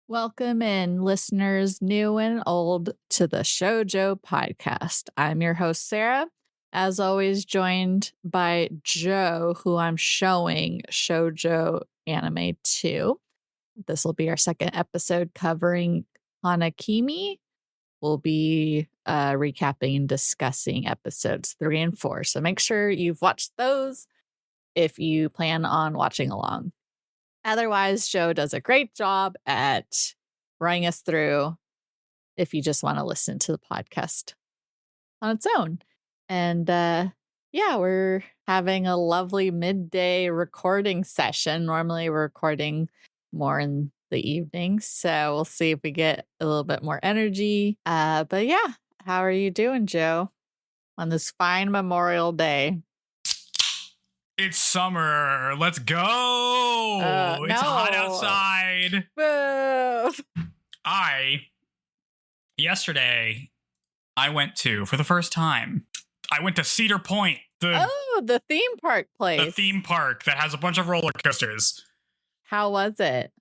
Welcome in, listeners new and old, to the Shoujo podcast. I'm your host, Sarah, as always, joined by Joe, who I'm showing Shoujo anime to. This will be our second episode covering Hana-Kimi. We'll be recapping and discussing episodes 3 and 4. So make sure you've watched those if you plan on watching along. Otherwise, Joe does a great job at running us through if you just want to listen to the podcast on its own. And yeah, we're having a lovely midday recording session. Normally we're recording more in the evening, so we'll see if we get a little bit more energy. But yeah, how are you doing, Joe, on this fine Memorial Day? It's summer. Let's go. It's hot outside. Boo. Yesterday, I went for the first time, I went to Cedar Point. The theme park place. The theme park that has a bunch of roller coasters. How was it?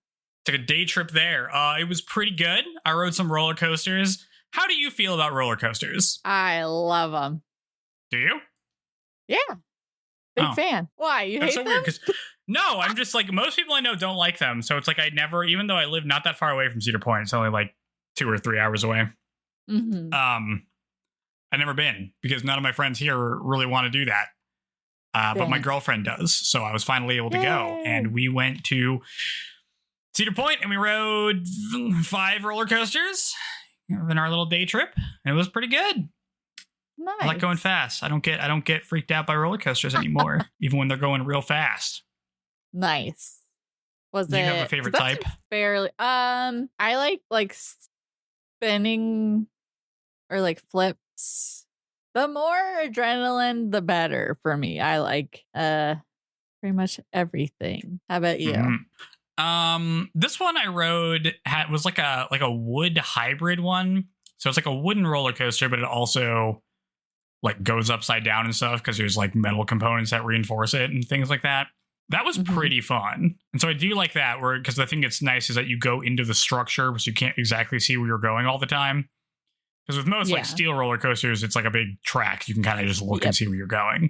Took a day trip there. It was pretty good. I rode some roller coasters. How do you feel about roller coasters? I love them. Do you? Yeah. Big fan. Why? You hate them? That's so weird. Because no, I'm just like, most people I know don't like them. So it's like I never, even though I live not that far away from Cedar Point, it's only like 2 or 3 hours away. Mm-hmm. I've never been because none of my friends here really want to do that. But my girlfriend does. So I was finally able to go. And we went to Cedar Point and we rode 5 roller coasters in our little day trip. And it was pretty good. Nice. I like going fast. I don't get freaked out by roller coasters anymore, even when they're going real fast. Nice. Do you have a favorite type? Fairly. I like spinning or like flips. The more adrenaline, the better for me. I like pretty much everything. How about you? Mm-hmm. This one I rode was like a wood hybrid one. So it's like a wooden roller coaster, but it also like goes upside down and stuff because there's like metal components that reinforce it and things like that. That was pretty fun. And so I do like that because the thing that's nice is that you go into the structure, but you can't exactly see where you're going all the time. Because with most like steel roller coasters, it's like a big track. You can kind of just look and see where you're going.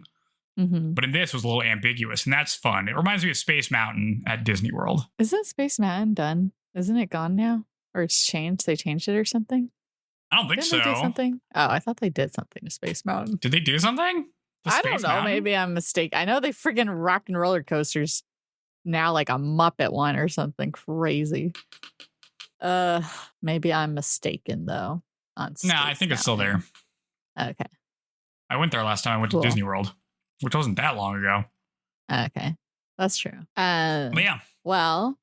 Mm-hmm. But in this, it was a little ambiguous, and that's fun. It reminds me of Space Mountain at Disney World. Isn't Space Mountain done? Isn't it gone now? Or it's changed? They changed it or something? I don't think so. They do something? Oh, I thought they did something to Space Mountain. Did they do something? I don't know. Mountain? Maybe I'm mistaken. I know they freaking rock and roller coasters now, like a Muppet one or something crazy. Maybe I'm mistaken though. I think it's still there. Okay. I went there last time I went to Disney World, which wasn't that long ago. Okay, that's true. But yeah. Well.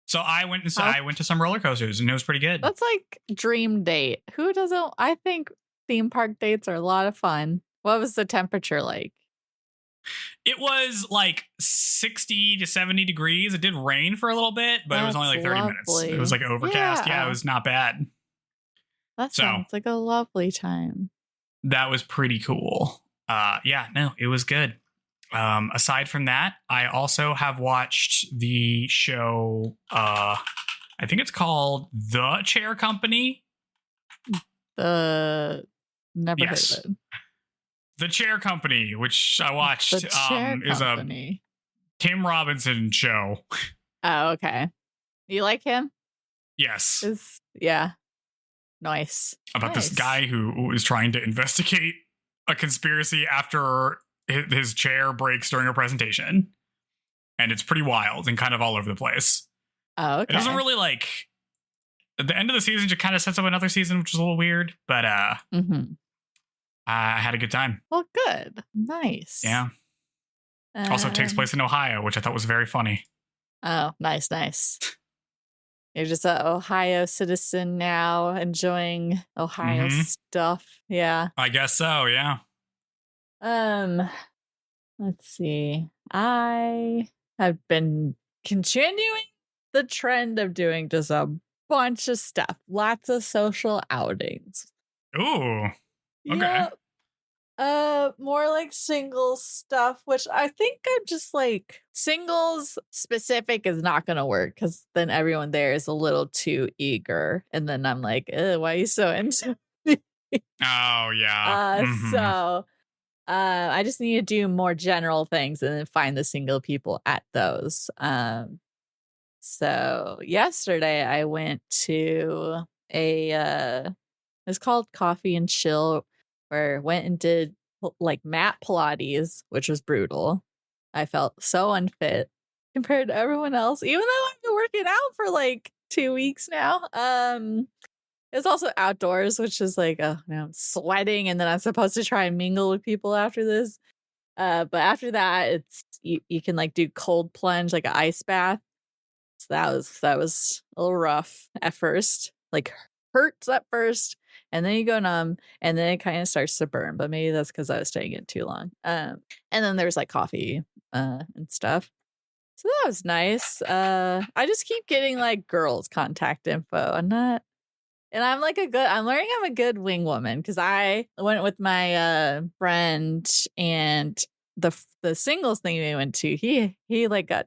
So I went to some roller coasters and it was pretty good. That's like dream date. Who doesn't? I think theme park dates are a lot of fun. What was the temperature like? It was like 60 to 70 degrees. It did rain for a little bit, but it was only like 30 minutes. It was like overcast. Yeah, it was not bad. That sounds like a lovely time. That was pretty cool. It was good. Aside from that, I also have watched the show, I think it's called The Chair Company. Never heard of it. The Chair Company, which I watched, is a Tim Robinson show. Oh, okay. You like him? Yes. Nice. About this guy who is trying to investigate a conspiracy after his chair breaks during a presentation. And it's pretty wild and kind of all over the place. Oh, okay. It doesn't really at the end of the season, it kind of sets up another season, which is a little weird, but I had a good time. Well, good. Nice. Yeah. Also takes place in Ohio, which I thought was very funny. Oh, nice. You're just an Ohio citizen now, enjoying Ohio stuff. Yeah. I guess so, yeah. Let's see. I have been continuing the trend of doing just a bunch of stuff. Lots of social outings. Ooh. Okay. Yep. More like singles stuff, which I think I'm just like singles specific is not gonna work because then everyone there is a little too eager, and then I'm like, why are you so into me? Oh yeah. So I just need to do more general things and then find the single people at those. So yesterday I went to it's called Coffee and Chill, where I went and did like mat Pilates, which was brutal. I felt so unfit compared to everyone else, even though I've been working out for like 2 weeks now. It's also outdoors, which is like, oh no, I'm sweating, and then I'm supposed to try and mingle with people after this. But after that, it's you can like do cold plunge, like an ice bath. So that was a little rough at first, like hurts at first, and then you go numb, and then it kind of starts to burn. But maybe that's because I was staying in too long. And then there's like coffee and stuff. So that was nice. I just keep getting like girls' contact info. And I'm like I'm learning I'm a good wing woman because I went with my friend, and the singles thing we went to, he like got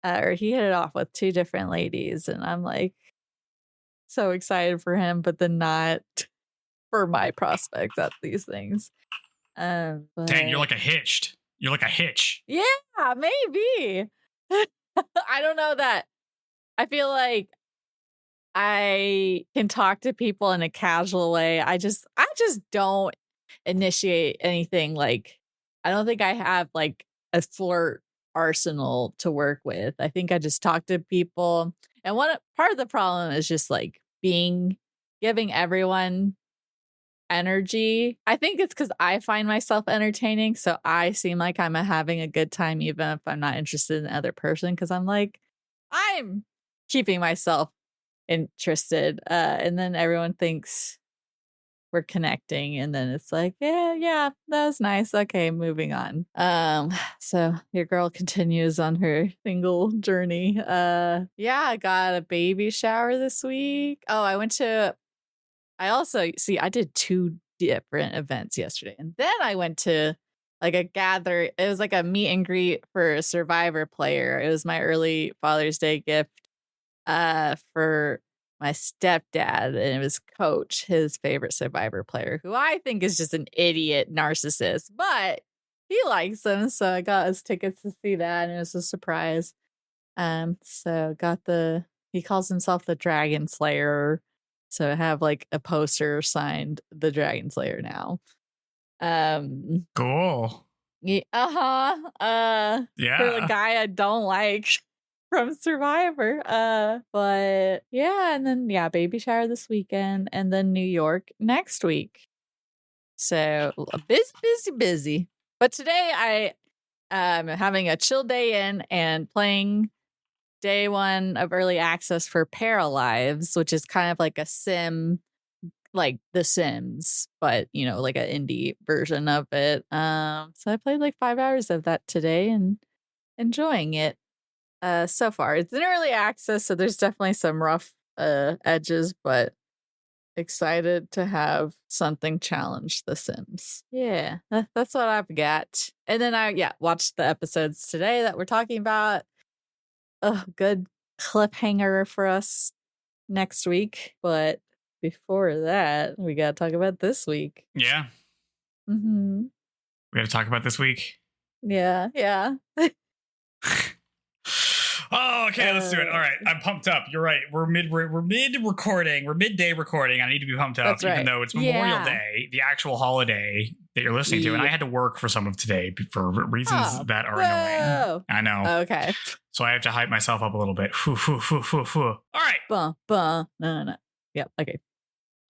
or he hit it off with 2 different ladies, and I'm like so excited for him, but then not for my prospects at these things. Dang, you're like a hitched. You're like a hitch. Yeah, maybe. I don't know that. I feel like I can talk to people in a casual way. I just don't initiate anything. Like, I don't think I have like a flirt arsenal to work with. I think I just talk to people. And one part of the problem is just like giving everyone energy. I think it's because I find myself entertaining. So I seem like I'm having a good time, even if I'm not interested in the other person. Cause I'm like, I'm keeping myself interested. And then everyone thinks we're connecting, and then it's like, yeah, that was nice. Okay, moving on. So your girl continues on her single journey. Yeah, I got a baby shower this week. Oh, I did 2 different events yesterday, and then I went to like a gather. It was like a meet and greet for a Survivor player. It was my early Father's Day gift for my stepdad, and it was Coach, his favorite Survivor player, who I think is just an idiot narcissist, but he likes him, so I got his tickets to see that, and it was a surprise. So he calls himself the Dragon Slayer, so I have like a poster signed the Dragon Slayer now. Cool. Yeah, Yeah. for the guy I don't like from Survivor. But yeah, and then baby shower this weekend, and then New York next week. So busy. But today I am having a chill day in and playing day 1 of early access for Paralives, which is kind of like a sim, like The Sims, but like an indie version of it. So I played like 5 hours of that today and enjoying it. So far it's in early access, so there's definitely some rough edges, but excited to have something challenge The Sims. Yeah, that's what I've got. And then I watched the episodes today that we're talking about. Good cliffhanger for us next week, but before that we gotta talk about this week. Yeah. We gotta talk about this week. Yeah. Oh, okay, let's do it. All right, I'm pumped up. You're right. We're mid recording. We're midday recording. I need to be pumped up, That's right. Even though it's Memorial Day, the actual holiday that you're listening to, and I had to work for some of today for reasons that are annoying. I know. Okay. So I have to hype myself up a little bit. All right. No. Yep. Okay.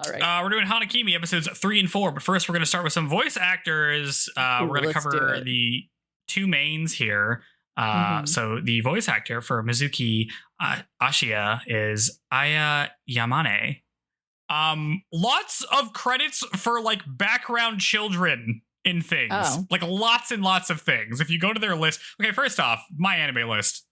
All right. We're doing Hana-Kimi episodes 3 and 4, but first we're going to start with some voice actors. We're going to cover the 2 mains here. So the voice actor for Mizuki Ashiya is Aya Yamane. Lots of credits for like background children in things. Like lots and lots of things. If you go to their list, okay, first off, my anime list,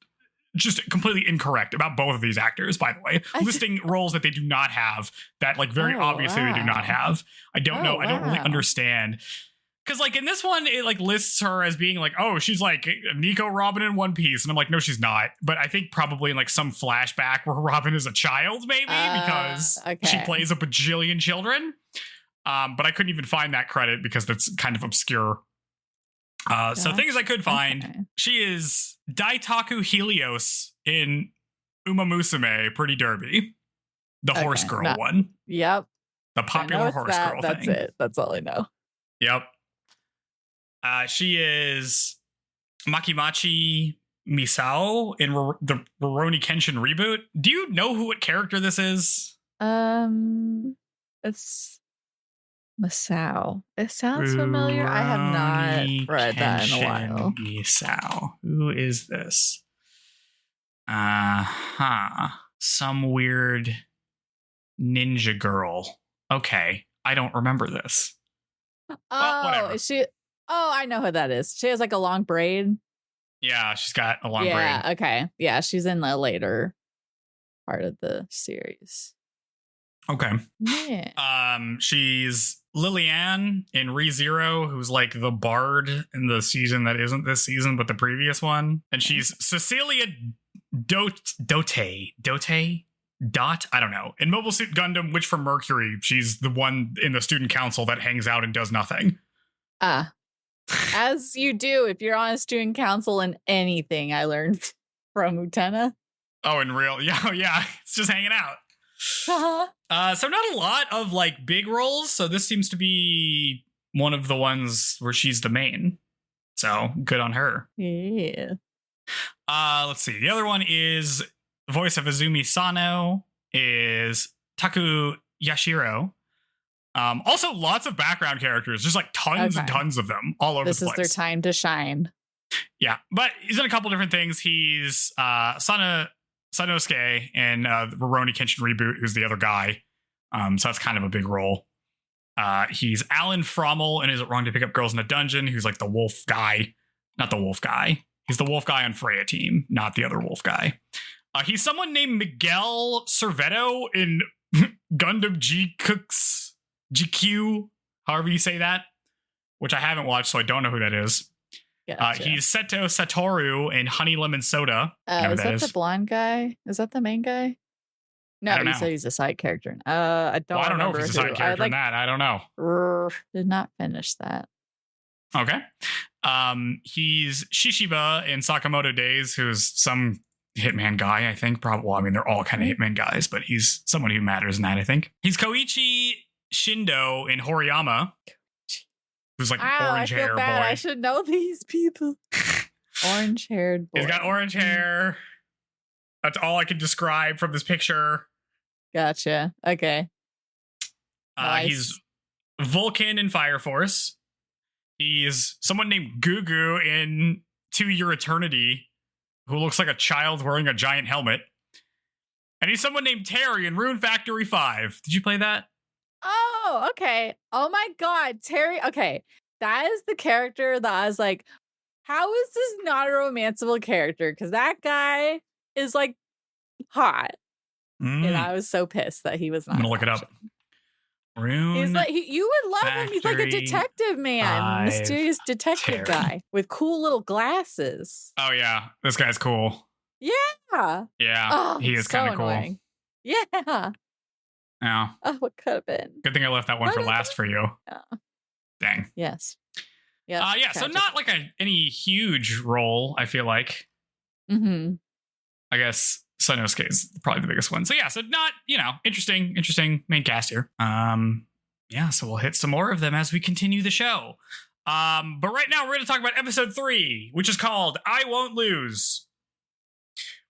just completely incorrect about both of these actors, by the way, listing roles that they do not have, that like very obviously they do not have. I don't know. I don't really understand. Because like in this one, it like lists her as being like, oh, she's like Nico Robin in One Piece. And I'm like, no, she's not. But I think probably in like some flashback where Robin is a child, maybe, because she plays a bajillion children. But I couldn't even find that credit because that's kind of obscure. So things I could find. She is Daitaku Helios in Uma Musume Pretty Derby. The horse girl one. Yep. The popular horse girl thing. That's it. That's all I know. Yep. She is Makimachi Misao in the Rurouni Kenshin reboot. Do you know what character this is? It's Misao. It sounds familiar. I have not read that in a while. Misao. Who is this? Some weird ninja girl. Okay. I don't remember this. Oh, is she? Oh, I know who that is. She has like a long braid. Yeah, she's got a long braid. Yeah, okay. Yeah, she's in the later part of the series. Okay. Yeah. She's Liliane in ReZero, who's like the bard in the season that isn't this season, but the previous one. And she's Cecilia Dot? I don't know. In Mobile Suit Gundam, Witch from Mercury, she's the one in the student council that hangs out and does nothing. As you do if you're on a student council in anything, I learned from Utena. Oh, in real? Yeah. It's just hanging out. So not a lot of like big roles. So this seems to be one of the ones where she's the main. So good on her. Yeah. Let's see. The other one is the voice of Izumi Sano is Taku Yashiro. Also lots of background characters. There's like tons and tons of them all over the place. This is their time to shine. Yeah, but he's in a couple different things. He's Sanosuke in the Rurouni Kenshin reboot, who's the other guy. So that's kind of a big role. He's Alan Frommel in Is It Wrong to Pick Up Girls in a Dungeon, who's like the wolf guy. Not the wolf guy. He's the wolf guy on Freya team, not the other wolf guy. He's someone named Miguel Servetto in Gundam GQ, however you say that, which I haven't watched, so I don't know who that is. Gotcha. He's Seto Satoru in Honey Lemon Soda. Is that the blonde guy? Is that the main guy? No, you said he's a side character. I don't know if he's a side character in that. I don't know. Did not finish that. Okay. He's Shishiba in Sakamoto Days, who's some hitman guy, I think. Probably. Well, I mean, they're all kind of hitman guys, but he's someone who matters in that, I think. He's Koichi Shindo in Horiyama, who's like orange hair boy. I should know these people. Orange haired boy. He's got orange hair. That's all I can describe from this picture. Gotcha. Okay. Nice. He's Vulcan in Fire Force. He's someone named Gugu in To Your Eternity, who looks like a child wearing a giant helmet. And he's someone named Terry in Rune Factory 5. Did you play that? Oh, okay. Oh my God, Terry. Okay. That is the character that I was like, how is this not a romanceable character? Because that guy is like hot. And I was so pissed that he was not. I'm going to look it up. Rune He's like, you would love him. He's like a detective man, mysterious detective guy with cool little glasses. Oh, yeah. This guy's cool. Yeah. Yeah. He is kind of cool. Yeah. Yeah. Oh, what could have been? Good thing I left that one for last for you. Yeah. Dang. Yes. Yeah. Yeah. So not like any huge role, I feel like. Mm-hmm. I guess Sanosuke is probably the biggest one. So yeah, so not, interesting main cast here. Yeah, so we'll hit some more of them as we continue the show. But right now we're going to talk about episode 3, which is called I Won't Lose.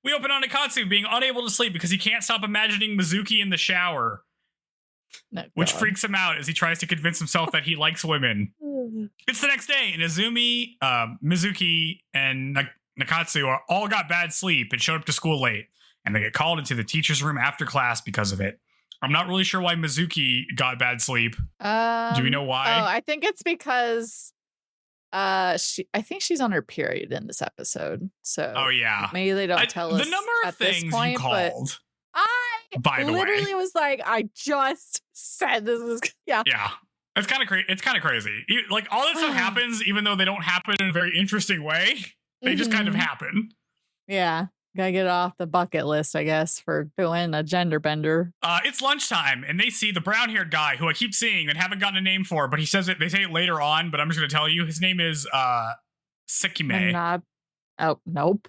We open on Akatsu being unable to sleep because he can't stop imagining Mizuki in the shower, which freaks him out as he tries to convince himself that he likes women. It's the next day, and Izumi, Mizuki, and Nakatsu all got bad sleep and showed up to school late, and they get called into the teacher's room after class because of it. I'm not really sure why Mizuki got bad sleep. Do we know why? Oh, I think it's because I think she's on her period in this episode. So Oh yeah, maybe they don't tell us the number of at this things point, you called. By the way, literally was like, I just said this is yeah. It's kind of crazy. It's kind of crazy. Like all this stuff happens, even though they don't happen in a very interesting way. They just kind of happen. Yeah. Gotta get it off the bucket list, I guess, for doing a gender bender. It's lunchtime, and they see the brown-haired guy who I keep seeing and haven't gotten a name for, but he says it. They say it later on, but I'm just going to tell you. His name is Hana-Kimi. Oh, nope.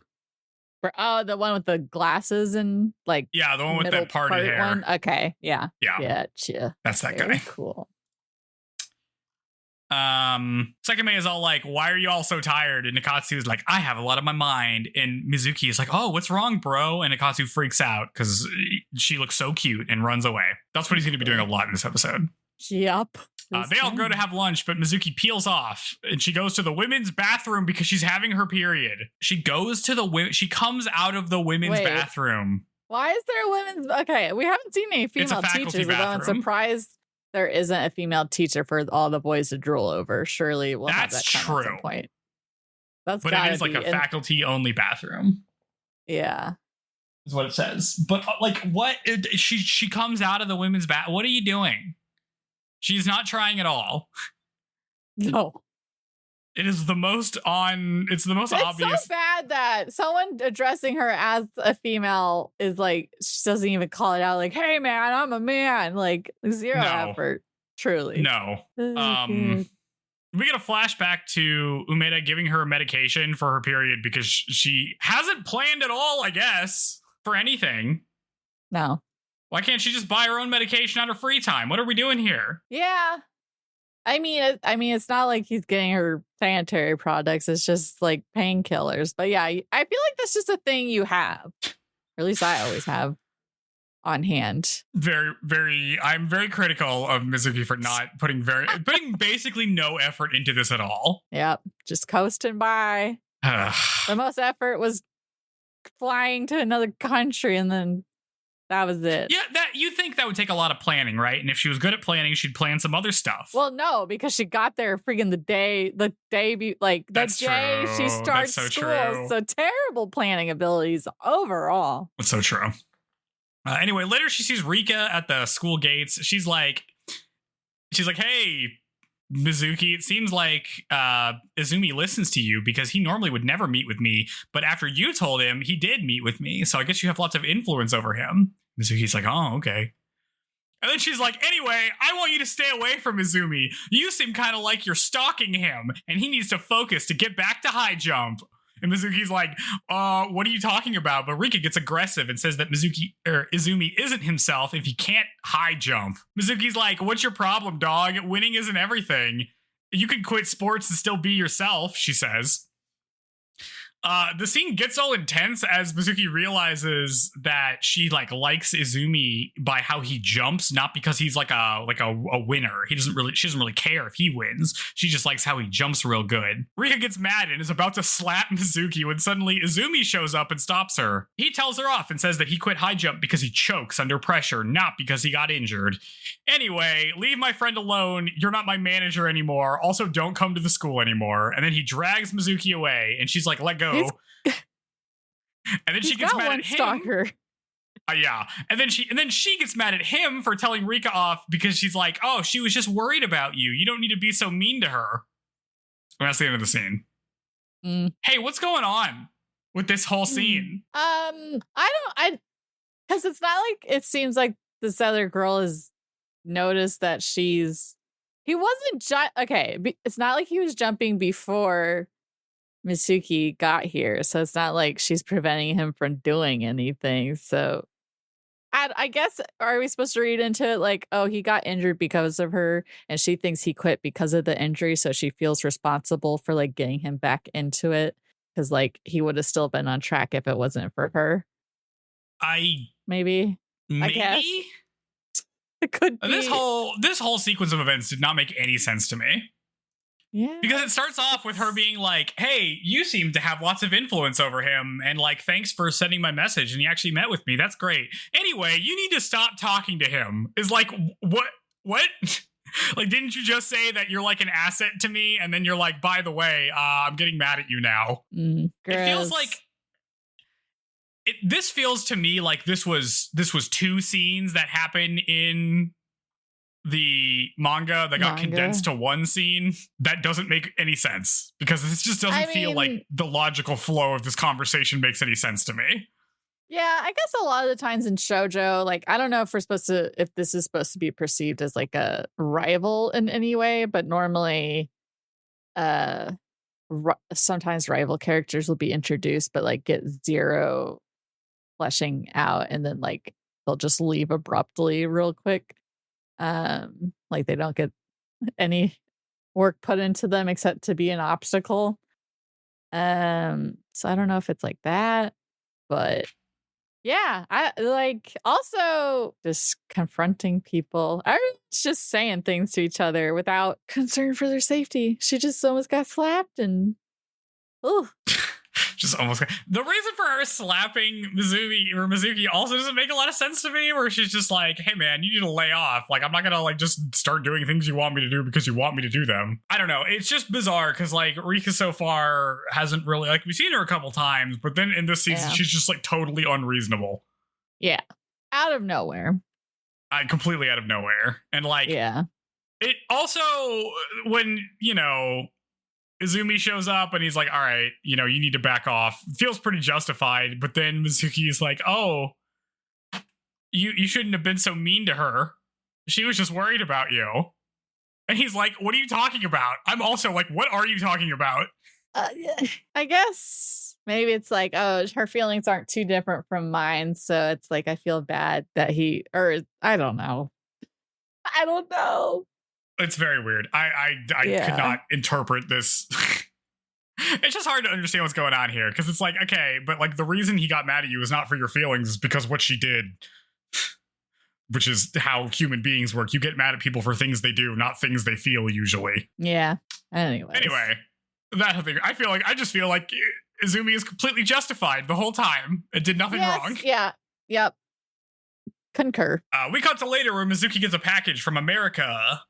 The one with the glasses and like the one with that party hair. One? Okay, yeah. Gotcha. That's that guy. Cool. Sekime is all like, why are you all so tired? And Nikatsu is like, I have a lot on my mind. And Mizuki is like, oh, what's wrong, bro? And Nikatsu freaks out because she looks so cute and runs away. That's what he's going to be doing a lot in this episode. Yep. They all go to have lunch, but Mizuki peels off and she goes to the women's bathroom because she's having her period. She goes to she comes out of the women's bathroom. Why is there a women's? Okay, we haven't seen any female teachers, although I'm surprised there isn't a female teacher for all the boys to drool over. Surely we'll have that true. At some point. But it is like a faculty-only bathroom. Yeah. Is what it says. But like, what? She comes out of the women's bath. What are you doing? She's not trying at all. No. It is the most it's the most obvious. It's so bad that someone addressing her as a female is like, she doesn't even call it out. Like, hey man, I'm a man. Like zero effort. Truly. No. We get a flashback to Umeda giving her medication for her period because she hasn't planned at all, I guess, for anything. No. Why can't she just buy her own medication on her free time? What are we doing here? Yeah. I mean, it's not like he's getting her sanitary products. It's just like painkillers. But yeah, I feel like that's just a thing you have. Or at least I always have on hand. I'm very critical of Mizuki for not putting basically no effort into this at all. Yep. Just coasting by. The most effort was flying to another country and then that was it. Yeah, you think that would take a lot of planning, right? And if she was good at planning, she'd plan some other stuff. Well, no, because she got there freaking the day she starts school. True. So terrible planning abilities overall. That's so true. Anyway, later she sees Rika at the school gates. She's like, hey, Mizuki, it seems like Izumi listens to you because he normally would never meet with me. But after you told him, he did meet with me. So I guess you have lots of influence over him. Mizuki's like, oh, okay. And then she's like, anyway, I want you to stay away from Izumi. You seem kind of like you're stalking him and he needs to focus to get back to high jump. And Mizuki's like, what are you talking about? But Rika gets aggressive and says that Izumi isn't himself if he can't high jump. Mizuki's like, what's your problem, dog? Winning isn't everything. You can quit sports and still be yourself, she says. The scene gets all intense as Mizuki realizes that she likes Izumi by how he jumps, not because he's like a winner. She doesn't really care if he wins. She just likes how he jumps real good. Rika gets mad and is about to slap Mizuki when suddenly Izumi shows up and stops her. He tells her off and says that he quit high jump because he chokes under pressure, not because he got injured. Anyway, leave my friend alone. You're not my manager anymore. Also, don't come to the school anymore. And then he drags Mizuki away and she's like, let go. And then she gets mad at him. Stalker. Yeah. And then she gets mad at him for telling Rika off because she's like, oh, she was just worried about you. You don't need to be so mean to her. And that's the end of the scene. Hey, what's going on with this whole scene? Because it's not like it seems like this other girl has noticed that it's not like he was jumping before Mitsuki got here, so it's not like she's preventing him from doing anything. So I guess, are we supposed to read into it like, oh, he got injured because of her and she thinks he quit because of the injury, so she feels responsible for like getting him back into it because like he would have still been on track if it wasn't for her. Maybe I guess it could be. This whole sequence of events did not make any sense to me. Yeah. Because it starts off with her being like, hey, you seem to have lots of influence over him. And like, thanks for sending my message. And he actually met with me. That's great. Anyway, you need to stop talking to him. Is like, what? Like, didn't you just say that you're like an asset to me? And then you're like, by the way, I'm getting mad at you now. It feels like this feels to me like this was 2 scenes that happen in the manga that got condensed to 1 scene. That doesn't make any sense because this just doesn't feel like the logical flow of this conversation makes any sense to me. Yeah, I guess a lot of the times in shoujo, like, I don't know if this is supposed to be perceived as like a rival in any way, but normally sometimes rival characters will be introduced but like get zero fleshing out, and then like they'll just leave abruptly real quick. Like they don't get any work put into them except to be an obstacle. So I don't know if it's like that, but yeah, I like also just confronting people. Everyone's just saying things to each other without concern for their safety. She just almost got slapped and just almost. The reason for her slapping Mizuki also doesn't make a lot of sense to me, where she's just like, hey man, you need to lay off. Like, I'm not gonna like just start doing things you want me to do because you want me to do them. I don't know. It's just bizarre because like Rika so far hasn't really, like, we've seen her a couple times, but then in this season she's just like totally unreasonable. Yeah. Out of nowhere. Completely out of nowhere. And like, it also, when, you know, Izumi shows up and he's like, all right, you know, you need to back off. Feels pretty justified. But then Mizuki is like, oh, you shouldn't have been so mean to her. She was just worried about you. And he's like, what are you talking about? I'm also like, what are you talking about? I guess maybe it's like, oh, her feelings aren't too different from mine. So it's like, I feel bad that I don't know. It's very weird. I could not interpret this. It's just hard to understand what's going on here because it's like, okay, but like the reason he got mad at you is not for your feelings, is because what she did, which is how human beings work. You get mad at people for things they do, not things they feel usually. Yeah. Anyway, I just feel like Izumi is completely justified the whole time. It did nothing wrong. Yeah. Yep. Concur. We cut to later where Mizuki gets a package from America.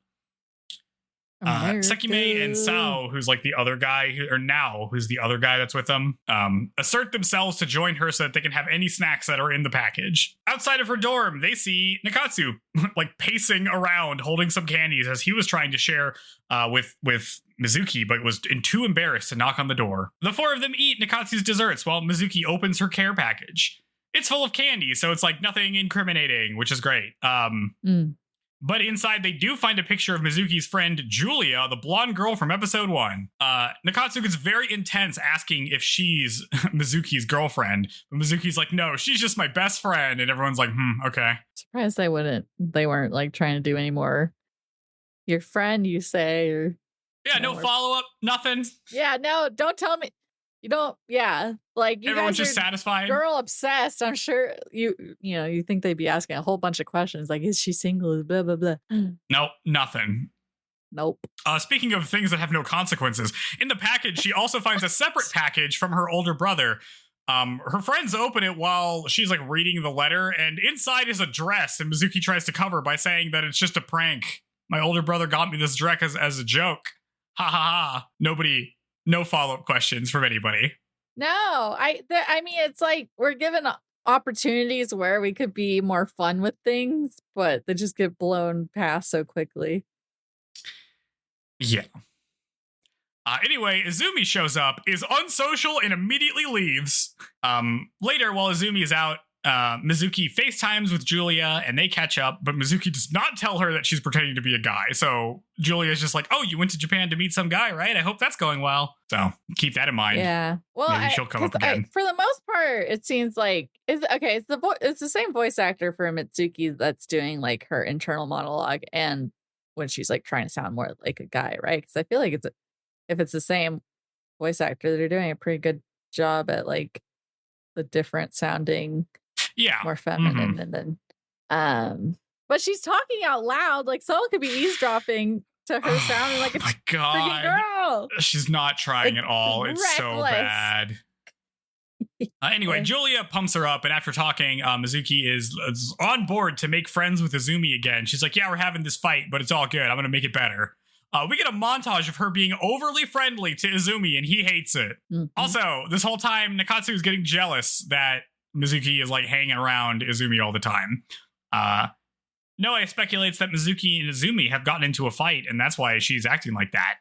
Sekime and Sao, who's like the other guy, who's the other guy that's with them, assert themselves to join her so that they can have any snacks that are in the package. Outside of her dorm, they see Nikatsu like pacing around holding some candies as he was trying to share with Mizuki, but was too embarrassed to knock on the door. The 4 of them eat Nikatsu's desserts while Mizuki opens her care package. It's full of candy, so it's like nothing incriminating, which is great. But inside, they do find a picture of Mizuki's friend, Julia, the blonde girl from episode 1. Nikatsu gets very intense asking if she's Mizuki's girlfriend. But Mizuki's like, no, she's just my best friend. And everyone's like, okay. Surprised they weren't like trying to do any more. Your friend, you say, or... Yeah, no follow-up, nothing. Yeah, no, don't tell me. You don't, like you everyone's guys just satisfied. Girl obsessed. I'm sure you think they'd be asking a whole bunch of questions like, is she single? Blah blah blah. Nope, nothing. Nope. Speaking of things that have no consequences, in the package she also finds a separate package from her older brother. Her friends open it while she's like reading the letter, and inside is a dress, and Mizuki tries to cover by saying that it's just a prank. My older brother got me this dress as a joke. Ha ha ha. No follow-up questions from anybody. No, I mean, it's like we're given opportunities where we could be more fun with things, but they just get blown past so quickly. Yeah. Anyway, Izumi shows up, is unsocial, and immediately leaves. Later, while Izumi is out, Mizuki FaceTimes with Julia and they catch up, but Mizuki does not tell her that she's pretending to be a guy. So Julia's just like, oh, you went to Japan to meet some guy, right? I hope that's going well. So keep that in mind. Yeah. Well, maybe she'll come up again. For the most part, it seems like it's the same voice actor for Mitsuki that's doing like her internal monologue and when she's like trying to sound more like a guy, right? Because I feel like if it's the same voice actor, they're doing a pretty good job at like the different sounding. Yeah, more feminine, and then but she's talking out loud, like someone could be eavesdropping to her sounding like a freaking girl. She's not trying at all. It's so bad. Anyway, Julia pumps her up, and after talking, Mizuki is on board to make friends with Izumi again. She's like, yeah, we're having this fight, but it's all good. I'm going to make it better. We get a montage of her being overly friendly to Izumi, and he hates it. Mm-hmm. Also, this whole time, Nakatsu is getting jealous that Mizuki is like hanging around Izumi all the time. Noe speculates that Mizuki and Izumi have gotten into a fight, and that's why she's acting like that.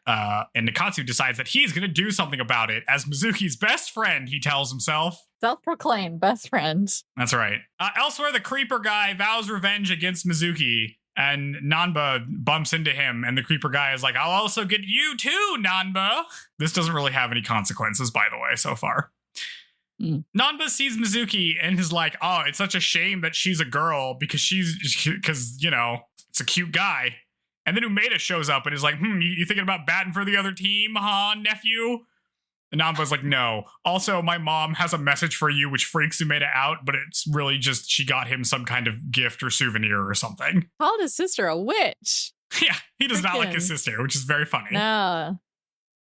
And Nakatsu decides that he's going to do something about it. As Mizuki's best friend, he tells himself. Self-proclaimed best friend. That's right. Elsewhere, the creeper guy vows revenge against Mizuki, and Nanba bumps into him, and the creeper guy is like, I'll also get you too, Nanba. This doesn't really have any consequences, by the way, so far. Nanba sees Mizuki and is like, oh, it's such a shame that she's a girl because you know, it's a cute guy. And then Umeda shows up and is like, you thinking about batting for the other team, huh, nephew? And Nanba's like, no. Also, my mom has a message for you which freaks Umeda out, but it's really just she got him some kind of gift or souvenir or something. Called his sister a witch. Yeah, he does not like his sister, which is very funny. No.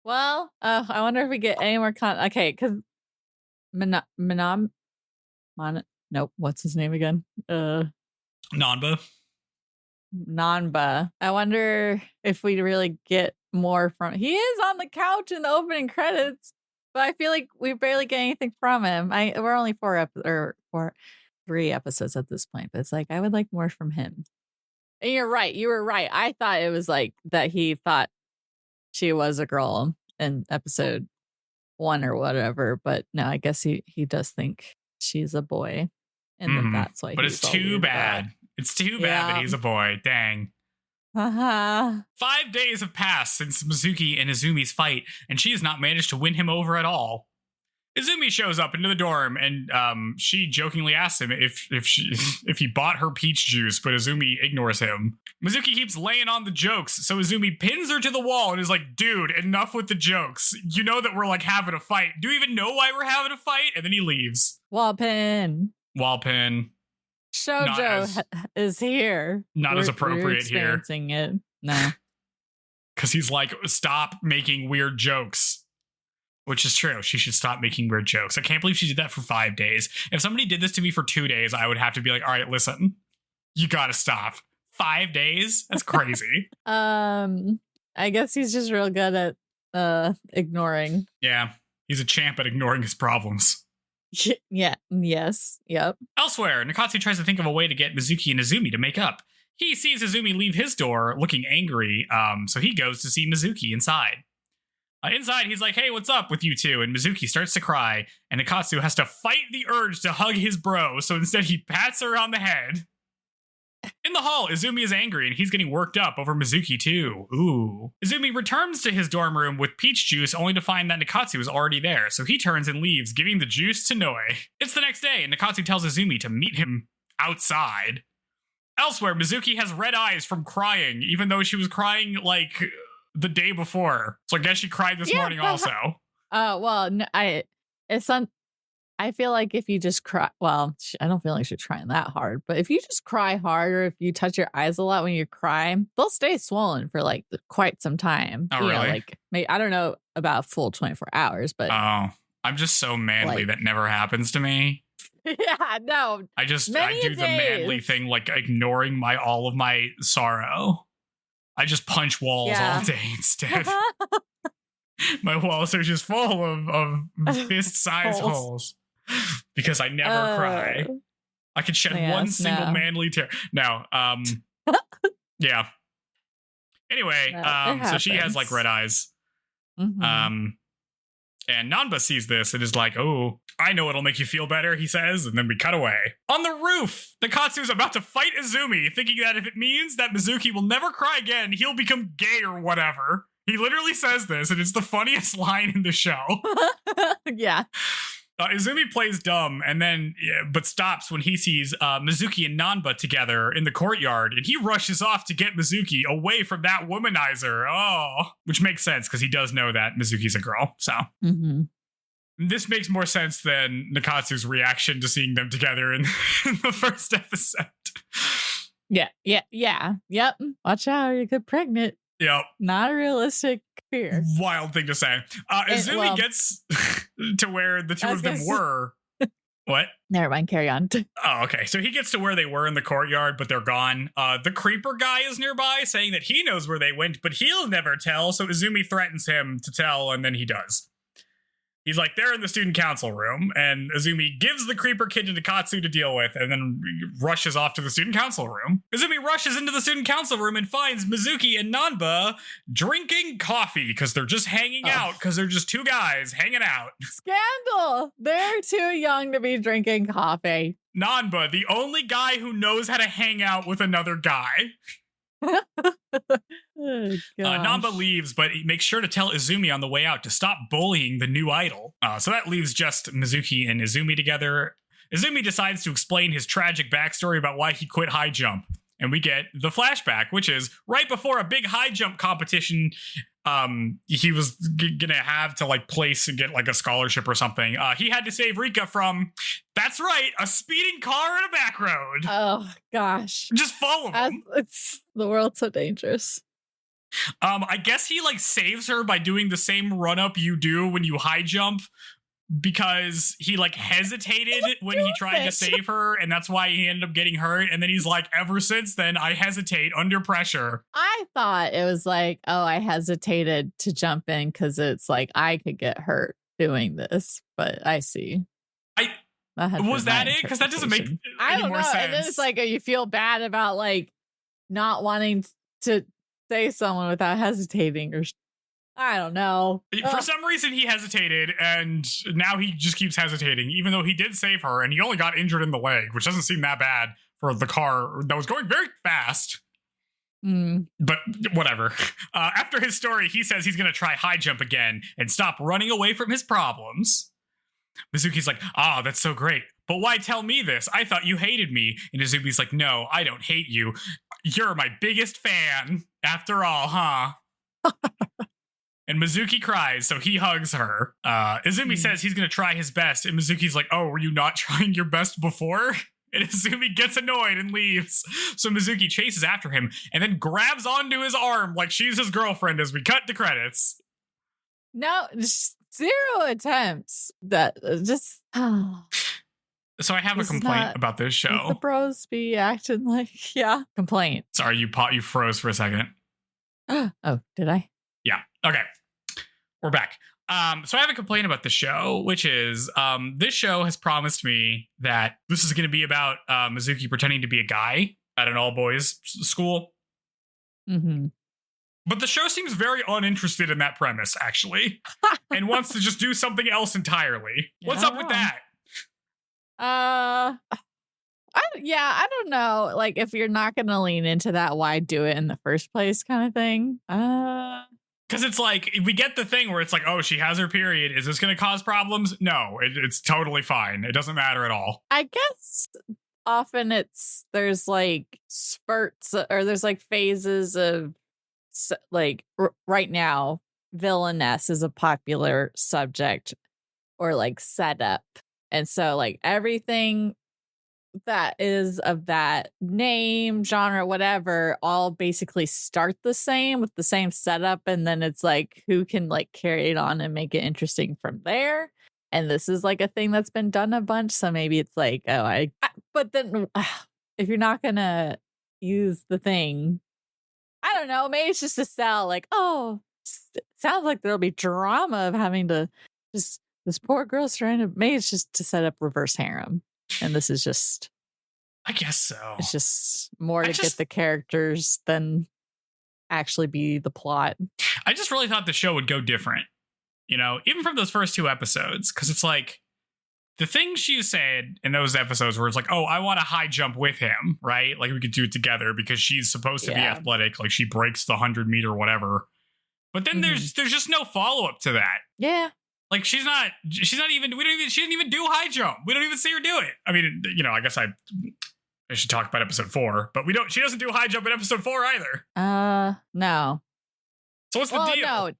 Well, I wonder if we get any more okay, because nope, what's his name again? Nanba. I wonder if we really get more from. He is on the couch in the opening credits, but I feel like we barely get anything from him. We're only 3 episodes at this point, but it's like I would like more from him. And you're right. You were right. I thought it was like that he thought she was a girl in episode 1 or whatever, but no, I guess he does think she's a boy, and then that's why. But it's too bad. It's too bad that he's a boy. Dang. 5 days have passed since Mizuki and Izumi's fight, and she has not managed to win him over at all. Izumi shows up into the dorm, and she jokingly asks him if he bought her peach juice, but Izumi ignores him. Mizuki keeps laying on the jokes, so Izumi pins her to the wall and is like, dude, enough with the jokes. You know that we're like having a fight. Do you even know why we're having a fight? And then he leaves. Wall pin. Shoujo is here. Not as appropriate here. It. No. Because he's like, stop making weird jokes. Which is true. She should stop making weird jokes. I can't believe she did that for 5 days. If somebody did this to me for 2 days, I would have to be like, all right, listen, you gotta stop. 5 days? That's crazy. I guess he's just real good at ignoring. Yeah. He's a champ at ignoring his problems. Yeah. Yes. Yep. Elsewhere, Nakatsu tries to think of a way to get Mizuki and Izumi to make up. He sees Izumi leave his door looking angry, so he goes to see Mizuki inside. Inside, he's like, hey, what's up with you two? And Mizuki starts to cry, and Nakatsu has to fight the urge to hug his bro, so instead he pats her on the head. In the hall, Izumi is angry, and he's getting worked up over Mizuki, too. Ooh. Izumi returns to his dorm room with peach juice, only to find that Nakatsu is already there, so he turns and leaves, giving the juice to Noe. It's the next day, and Nakatsu tells Izumi to meet him outside. Elsewhere, Mizuki has red eyes from crying, even though she was crying, like, the day before. So I guess she cried this morning also. Well, no, I feel like if you just cry, well, I don't feel like she's trying that hard, but if you just cry hard, or if you touch your eyes a lot when you cry, they'll stay swollen for like quite some time. Oh, really? Like, maybe, I don't know about a full 24 hours, but. Oh, I'm just so manly that never happens to me. Yeah, no. I do the manly thing, like ignoring all of my sorrow. I just punch walls all day instead. My walls are just full of fist-sized holes. Because I never cry. I could shed one single manly tear. No, yeah. Anyway, so she has like red eyes. Mm-hmm. And Nanba sees this and is like, oh, I know it'll make you feel better, he says, and then we cut away. On the roof, Nakatsu is about to fight Izumi, thinking that if it means that Mizuki will never cry again, he'll become gay or whatever. He literally says this, and it's the funniest line in the show. Yeah. Izumi plays dumb, and then, but stops when he sees Mizuki and Nanba together in the courtyard, and he rushes off to get Mizuki away from that womanizer. Oh, which makes sense because he does know that Mizuki's a girl. So this makes more sense than Nakatsu's reaction to seeing them together in the first episode. Yeah. Yep. Watch out, you get pregnant. Yep. Not a realistic fear. Wild thing to say. Izumi gets to where the two of them were What? Never mind, carry on. Oh, okay. So he gets to where they were in the courtyard, but they're gone. The creeper guy is nearby, saying that he knows where they went, but he'll never tell. So Izumi threatens him to tell, and then he does. He's like, they're in the student council room, and Izumi gives the creeper kid to Nikatsu to deal with, and then rushes off to the student council room. Izumi rushes into the student council room and finds Mizuki and Nanba drinking coffee because they're just hanging out, because they're just two guys hanging out. Scandal! They're too young to be drinking coffee. Nanba, the only guy who knows how to hang out with another guy. Nanba leaves, but he makes sure to tell Izumi on the way out to stop bullying the new idol. So that leaves just Mizuki and Izumi together. Izumi decides to explain his tragic backstory about why he quit high jump. And we get the flashback, which is right before a big high jump competition he was gonna have to like place and get like a scholarship or something. He had to save Rika from, that's right, a speeding car in a back road. Oh gosh, just follow him. It's the world's so dangerous. I guess he like saves her by doing the same run up you do when you high jump, because he like hesitated when he tried to save her, and that's why he ended up getting hurt. And then he's like, ever since then I hesitate under pressure. I thought it was like, oh, I hesitated to jump in because it's like I could get hurt doing this, but I see. Was that it? Because that doesn't make any more sense. And then it's like you feel bad about like not wanting to say someone without hesitating, or I don't know. For some reason, he hesitated, and now he just keeps hesitating, even though he did save her, and he only got injured in the leg, which doesn't seem that bad for the car that was going very fast. But whatever. After his story, he says he's going to try high jump again and stop running away from his problems. Mizuki's like, that's so great. But why tell me this? I thought you hated me. And Izumi's like, no, I don't hate you. You're my biggest fan. After all, huh? And Mizuki cries, so he hugs her. Izumi says he's going to try his best. And Mizuki's like, oh, were you not trying your best before? And Izumi gets annoyed and leaves. So Mizuki chases after him and then grabs onto his arm like she's his girlfriend as we cut to credits. No, just 0 attempts. That just... So I have a complaint about this show. The bros be acting like, complaint. Sorry, you froze for a second. Oh, did I? Yeah. Okay. We're back. So I have a complaint about the show, which is this show has promised me that this is going to be about Mizuki pretending to be a guy at an all-boys school. Mm-hmm. But the show seems very uninterested in that premise, actually, and wants to just do something else entirely. What's up with that? I don't know. Like, if you're not going to lean into that, why do it in the first place kind of thing? Because it's like, we get the thing where it's like, oh, she has her period. Is this going to cause problems? No, it's totally fine. It doesn't matter at all. I guess often there's like spurts, or there's like phases of like right now, villainess is a popular subject, or like setup. And so like everything that is of that name, genre, whatever, all basically start the same with the same setup. And then it's like, who can like carry it on and make it interesting from there? And this is like a thing that's been done a bunch. So maybe it's like, but then if you're not going to use the thing, I don't know, maybe it's just to sell like, sounds like there'll be drama of having to just, this poor girl's trying to, maybe it's just to set up reverse harem. And this is just, I guess so. It's just more to get the characters than actually be the plot. I just really thought the show would go different, even from those first 2 episodes. Because it's like, the things she said in those episodes where it's like, oh, I want to high jump with him, right? Like we could do it together because she's supposed to be athletic. Like she breaks the 100-meter whatever. But then there's just no follow-up to that. Yeah. Like she didn't even do high jump. We don't even see her do it. I mean, I guess I should talk about episode 4, but she doesn't do high jump in episode 4 either. No. So what's the deal? No,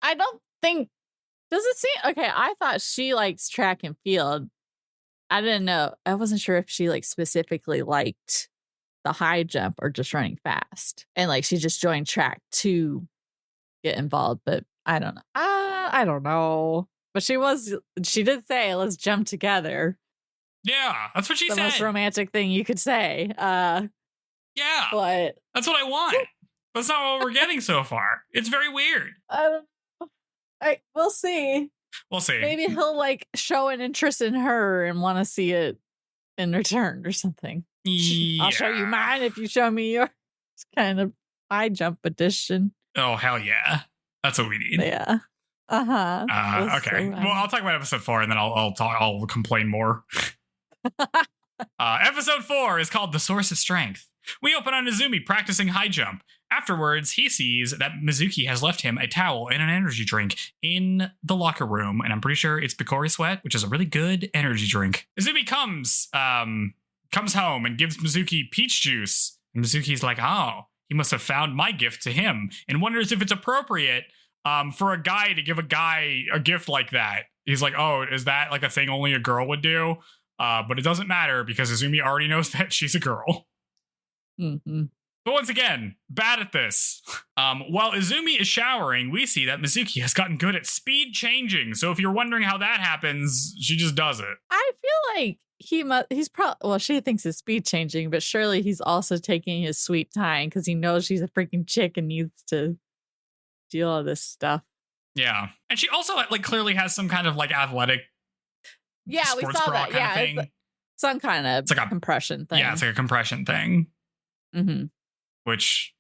I don't think, does it seem, okay, I thought she likes track and field. I didn't know. I wasn't sure if she like specifically liked the high jump or just running fast. And like she just joined track to get involved, but I don't know. I don't know. But she did say, let's jump together. Yeah, that's what she the said. most romantic thing you could say. Yeah, but that's what I want. That's not what we're getting so far. It's very weird. We'll see. We'll see. Maybe he'll like show an interest in her and want to see it in return or something. Yeah. I'll show you mine if you show me yours. It's kind of high jump edition. Oh, hell yeah. That's what we need. Yeah. Okay. Well, I'll talk about episode 4 and then I'll complain more. Episode 4 is called The Source of Strength. We open on Izumi practicing high jump. Afterwards, he sees that Mizuki has left him a towel and an energy drink in the locker room, and I'm pretty sure it's Picori Sweat, which is a really good energy drink. Izumi comes home and gives Mizuki peach juice, and Mizuki's like, oh, he must have found my gift to him, and wonders if it's appropriate for a guy to give a guy a gift like that. He's like, oh, is that like a thing only a girl would do? But it doesn't matter because Izumi already knows that she's a girl. Mm-hmm. But once again, bad at this. While Izumi is showering, we see that Mizuki has gotten good at speed changing. So if you're wondering how that happens, she just does it. I feel like he's probably, well, she thinks it's speed changing, but surely he's also taking his sweet time because he knows she's a freaking chick and needs to do all this stuff. Yeah. And she also like clearly has some kind of like athletic we saw that. Yeah. It's some kind of like a compression thing. Yeah, it's like a compression thing. Mm-hmm. Which,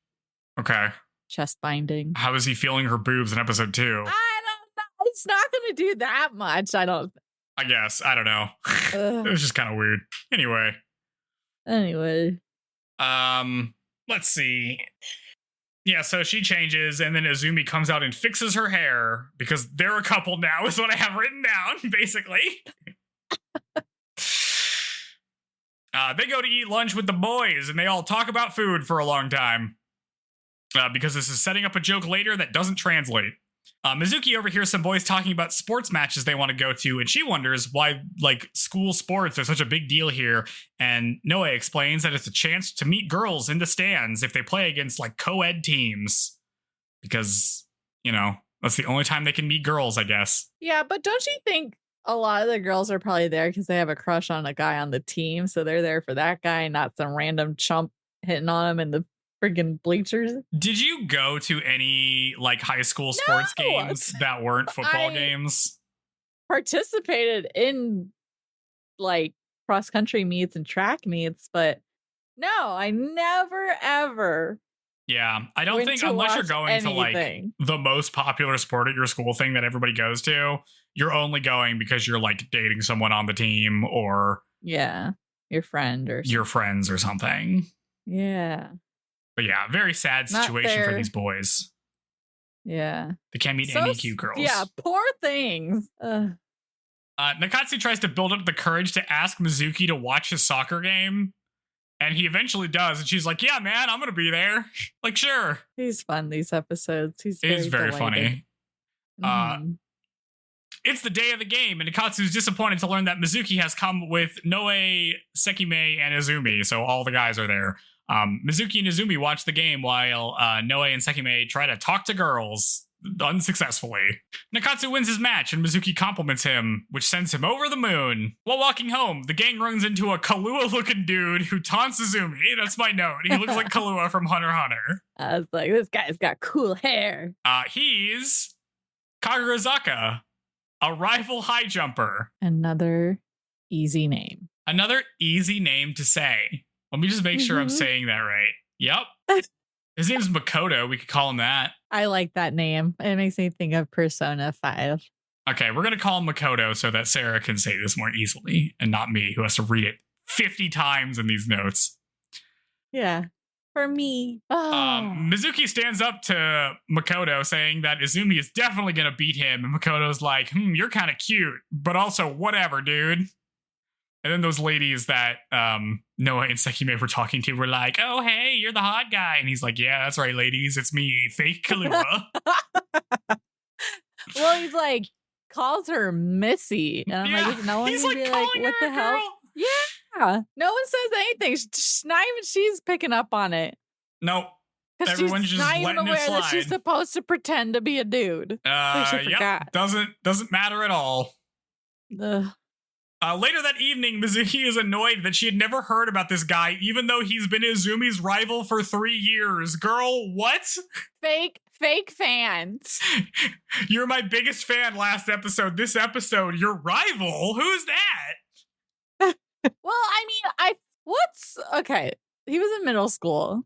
okay. Chest binding. How is he feeling her boobs in episode 2? I don't know. It's not going to do that much. I guess. I don't know. It was just kind of weird. Anyway. Let's see. Yeah, so she changes, and then Izumi comes out and fixes her hair because they're a couple now, is what I have written down, basically. They go to eat lunch with the boys, and they all talk about food for a long time. Because this is setting up a joke later that doesn't translate. Mizuki overhears some boys talking about sports matches they want to go to, and she wonders why, like, school sports are such a big deal here. And Noe explains that it's a chance to meet girls in the stands if they play against, like, co-ed teams. Because, you know, that's the only time they can meet girls, I guess. Yeah, but don't you think a lot of the girls are probably there because they have a crush on a guy on the team, so they're there for that guy, not some random chump hitting on him in the freaking bleachers? Did you go to any like high school sports games that weren't football games? Participated in like cross country meets and track meets, but no, I never ever. Yeah, I don't think unless you're going to like the most popular sport at your school thing that everybody goes to, you're only going because you're like dating someone on the team or your friend or your friends or something. Yeah. But yeah, very sad situation for these boys. Yeah. They can't meet any cute girls. Yeah, poor things. Nakatsu tries to build up the courage to ask Mizuki to watch his soccer game. And he eventually does. And she's like, yeah, man, I'm going to be there. Like, sure. He's fun, these episodes. He's very funny. Mm-hmm. It's the day of the game, and Nakatsu's disappointed to learn that Mizuki has come with Noe, Sekime, and Izumi. So all the guys are there. Mizuki and Izumi watch the game while Noe and Sekime try to talk to girls unsuccessfully. Nakatsu wins his match and Mizuki compliments him, which sends him over the moon. While walking home, the gang runs into a Kahlua-looking dude who taunts Izumi. That's my note. He looks like Kahlua from Hunter x Hunter. I was like, this guy's got cool hair. He's Kagurazaka, a rival high jumper. Another easy name. Another easy name to say. Let me just make sure I'm saying that right. Yep. His name's Makoto. We could call him that. I like that name. It makes me think of Persona 5. Okay, we're going to call him Makoto so that Sarah can say this more easily and not me, who has to read it 50 times in these notes. Yeah. For me. Mizuki stands up to Makoto saying that Izumi is definitely going to beat him. And Makoto's like, you're kind of cute, but also whatever, dude. And then those ladies that Noah and Sekime were talking to were like, oh, hey, you're the hot guy. And he's like, yeah, that's right, ladies. It's me, fake Kahlua. Well, he's like, calls her Missy. And I'm like, is no one he's like, calling what her the hell? girl. Yeah. No one says anything. Not even she's picking up on it. Nope. Everyone's just not even letting aware it slide. that she's supposed to pretend to be a dude. Yep. Doesn't matter at all. Ugh. Later that evening, Mizuki is annoyed that she had never heard about this guy, even though he's been Izumi's rival for 3 years. Girl, what? Fake fans. You're my biggest fan last episode. This episode, your rival? Who's that? Well, I mean, okay. He was in middle school.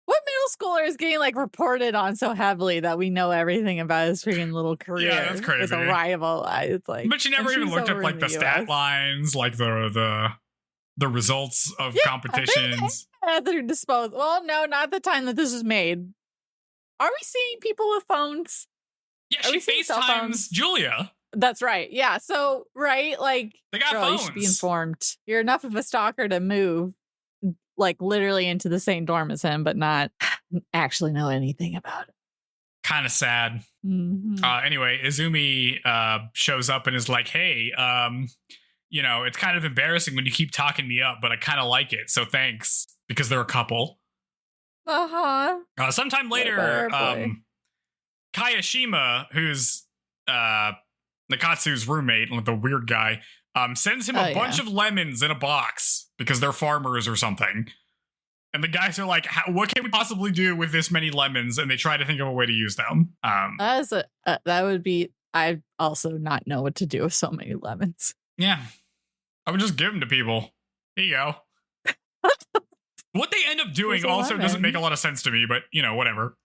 What middle schooler is getting like reported on so heavily that we know everything about his freaking little career? Yeah, that's crazy. With a rival, it's like. But you never even looked up like the stat lines, like the results of competitions. At their disposal. Well, no, not the time that this was made. Are we seeing people with phones? Yeah, she FaceTimes Julia. That's right. Yeah. So, right, like, they got girl, phones. You should be informed. You're enough of a stalker to move, like, literally into the same dorm as him, but not actually know anything about it. Kind of sad. Mm-hmm. Anyway, Izumi shows up and is like, hey, it's kind of embarrassing when you keep talking me up, but I kind of like it. So thanks. Because they're a couple. Sometime later, Kayashima, who's Nakatsu's roommate, like the weird guy, sends him a bunch of lemons in a box because they're farmers or something. And the guys are like, what can we possibly do with this many lemons? And they try to think of a way to use them. That would be, I also not know what to do with so many lemons. Yeah. I would just give them to people. Here you go. What they end up doing also doesn't make a lot of sense to me, but, whatever.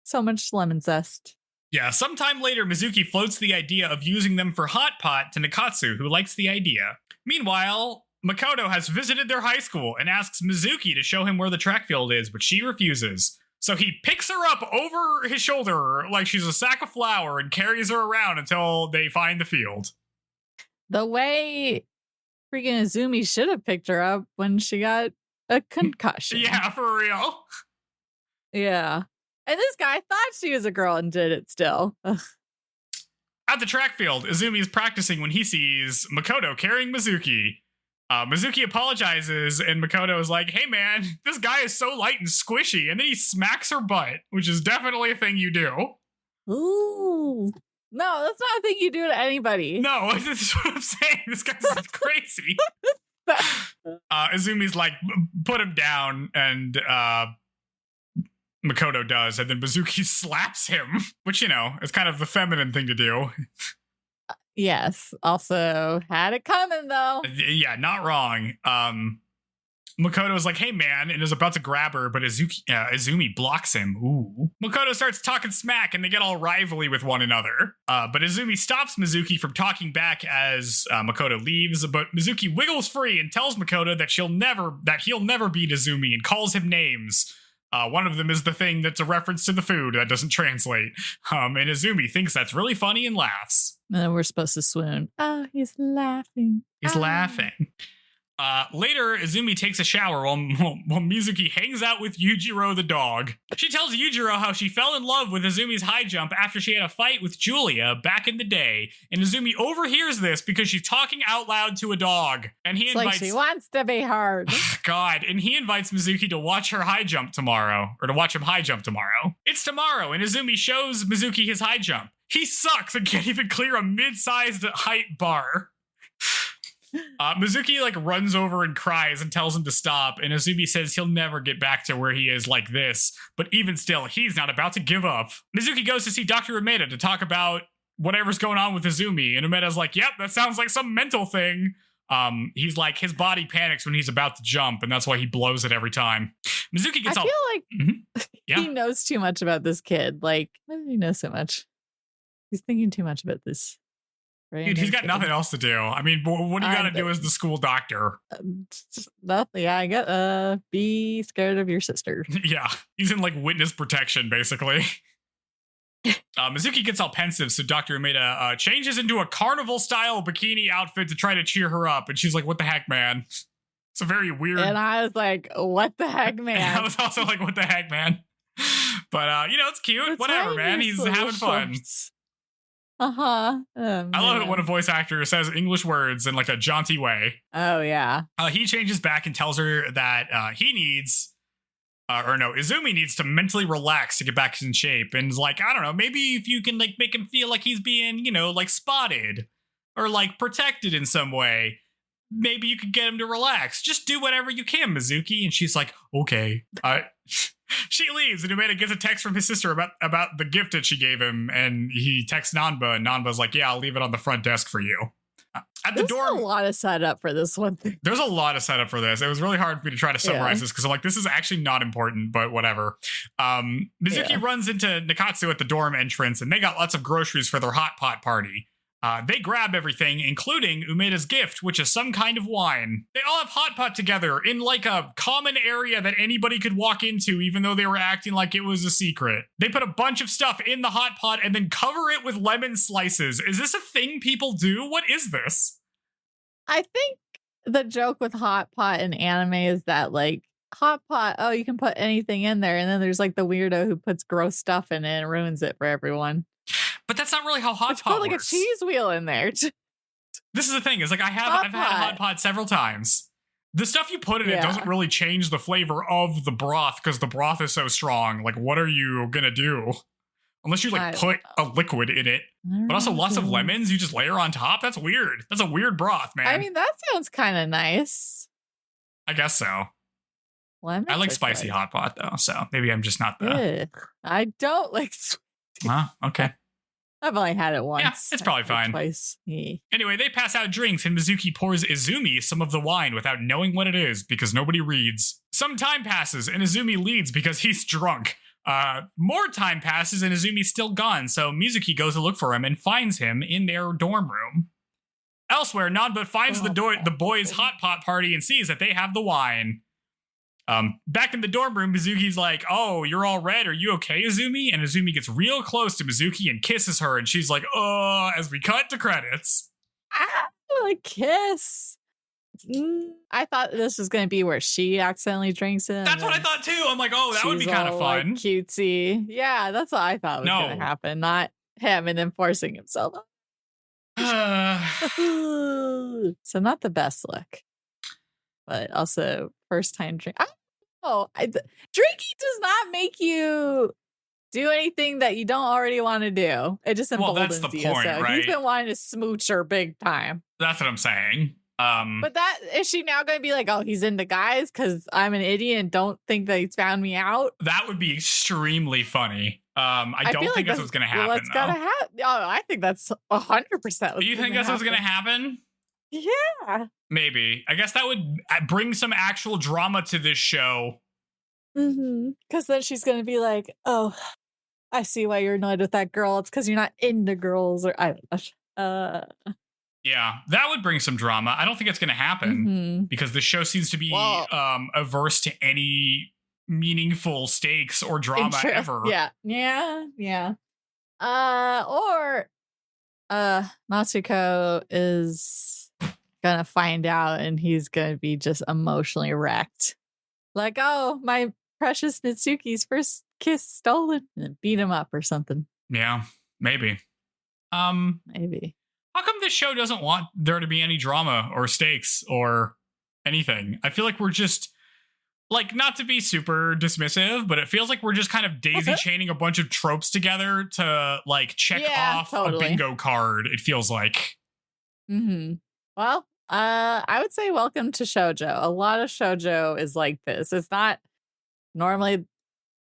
So much lemon zest. Yeah, sometime later, Mizuki floats the idea of using them for hot pot to Nakatsu, who likes the idea. Meanwhile, Makoto has visited their high school and asks Mizuki to show him where the track field is, but she refuses. So he picks her up over his shoulder like she's a sack of flour and carries her around until they find the field. The way freaking Izumi should have picked her up when she got a concussion. Yeah, for real. Yeah. And this guy thought she was a girl and did it still. Ugh. At the track field, Izumi is practicing when he sees Makoto carrying Mizuki. Mizuki apologizes, and Makoto is like, hey man, this guy is so light and squishy. And then he smacks her butt, which is definitely a thing you do. Ooh. No, that's not a thing you do to anybody. No, this is what I'm saying. This guy's crazy. Izumi's like, put him down, and Makoto does, and then Mizuki slaps him, which, is kind of the feminine thing to do. Yes. Also, had it coming, though. Yeah, not wrong. Makoto is like, hey, man, and is about to grab her, but Izumi blocks him. Ooh. Makoto starts talking smack, and they get all rivalry with one another. But Izumi stops Mizuki from talking back as Makoto leaves, but Mizuki wiggles free and tells Makoto that he'll never beat Izumi and calls him names. One of them is the thing that's a reference to the food that doesn't translate. And Izumi thinks that's really funny and laughs. And then we're supposed to swoon. Oh, he's laughing. He's laughing. Later, Izumi takes a shower while Mizuki hangs out with Yujiro the dog. She tells Yujiro how she fell in love with Izumi's high jump after she had a fight with Julia back in the day, and Izumi overhears this because she's talking out loud to a dog. And he invites, like she wants to be heard. God, and he invites Mizuki to watch her high jump tomorrow, or to watch him high jump tomorrow. It's tomorrow, and Izumi shows Mizuki his high jump. He sucks and can't even clear a mid-sized height bar. Mizuki runs over and cries and tells him to stop, and Izumi says he'll never get back to where he is like this, but even still, he's not about to give up. Mizuki goes to see Dr. Umeda to talk about whatever's going on with Izumi, and Umeda's like, yep, that sounds like some mental thing. He's like, his body panics when he's about to jump, and that's why he blows it every time. Mizuki gets I feel like Yeah. he knows too much about this kid. Like, why does he know so much? He's thinking too much about this. Dude, he's got nothing else to do. I mean, what do you got to do as the school doctor? Nothing. Yeah, I got be scared of your sister. Yeah, he's in witness protection, basically. Mizuki gets all pensive, so Dr. Umeda changes into a carnival-style bikini outfit to try to cheer her up, and she's like, what the heck, man? It's a very weird... And I was like, what the heck, man? I was also like, what the heck, man? But, it's cute. It's whatever, man. He's having fun. I love it when a voice actor says English words in a jaunty way. Oh, yeah. He changes back and tells her that Izumi needs to mentally relax to get back in shape. And is like, I don't know, maybe if you can make him feel like he's being, spotted. or like protected in some way, maybe you could get him to relax. Just do whatever you can, Mizuki. And she's like, okay. She leaves, and Umeda gets a text from his sister about the gift that she gave him, and he texts Nanba, and Nanba's like, yeah, I'll leave it on the front desk for you. At the dorm, there's a lot of setup for this one thing. There's a lot of setup for this. It was really hard for me to try to summarize this because I'm like, this is actually not important, but whatever. Mizuki runs into Nikatsu at the dorm entrance, and they got lots of groceries for their hot pot party. They grab everything, including Umeda's gift, which is some kind of wine. They all have hot pot together in like a common area that anybody could walk into, even though they were acting like it was a secret. They put a bunch of stuff in the hot pot and then cover it with lemon slices. Is this a thing people do? What is this? I think the joke with hot pot in anime is that like hot pot, oh, you can put anything in there. And then there's like the weirdo who puts gross stuff in it and ruins it for everyone. But that's not really how hot pot works. Put like a cheese wheel in there. This is the thing, is like I've had a hot pot several times. The stuff you put in it doesn't really change the flavor of the broth because the broth is so strong. Like, what are you gonna do? Unless you like put a liquid in it. But also lots of lemons you just layer on top. That's weird. That's a weird broth, man. I mean, that sounds kind of nice. I guess so. Lemons I like spicy hot pot though, so maybe I'm just not the. I don't like. Okay. I've only had it once. Yeah, it's probably fine. Twice. Yeah. Anyway, they pass out drinks, and Mizuki pours Izumi some of the wine without knowing what it is because nobody reads. Some time passes, and Izumi leads because he's drunk. More time passes, and Izumi's still gone, so Mizuki goes to look for him and finds him in their dorm room. Elsewhere, Nanba finds the boys' hot pot party and sees that they have the wine. Back in the dorm room, Mizuki's like, oh, you're all red. Are you okay, Izumi? And Izumi gets real close to Mizuki and kisses her. And she's like, oh, as we cut to credits. A kiss. I thought this was going to be where she accidentally drinks it. That's what I thought too. I'm like, oh, that would be kind of fun. Like, cutesy. Yeah, that's what I thought was going to happen. Not him and then forcing himself. So not the best look. But also first time drink. Drinking does not make you do anything that you don't already want to do. It just emboldens that's the you. point, So right? he's been wanting to smooch her big time. That's what I'm saying. But that is she now going to be like, oh, he's into guys because I'm an idiot and don't think that he's found me out? That would be extremely funny. I don't think that's what's going to happen. What's going to happen? Oh, I think that's 100%. Do you think that's what's going to happen? Yeah. Maybe. I guess that would bring some actual drama to this show. Because then she's going to be like, oh, I see why you're annoyed with that girl. It's because you're not into girls. Or I don't know. Yeah, that would bring some drama. I don't think it's going to happen because the show seems to be averse to any meaningful stakes or drama ever. Yeah. Or Natsuko is gonna find out and he's gonna be just emotionally wrecked. Like, oh, my precious Mitsuki's first kiss stolen, and beat him up or something. Yeah, maybe. Maybe. How come this show doesn't want there to be any drama or stakes or anything? I feel like we're just, like, not to be super dismissive, but it feels like we're just kind of daisy chaining a bunch of tropes together to, like, check off a bingo card, it feels like. Well, I would say welcome to shoujo. A lot of shoujo is like this. It's not normally...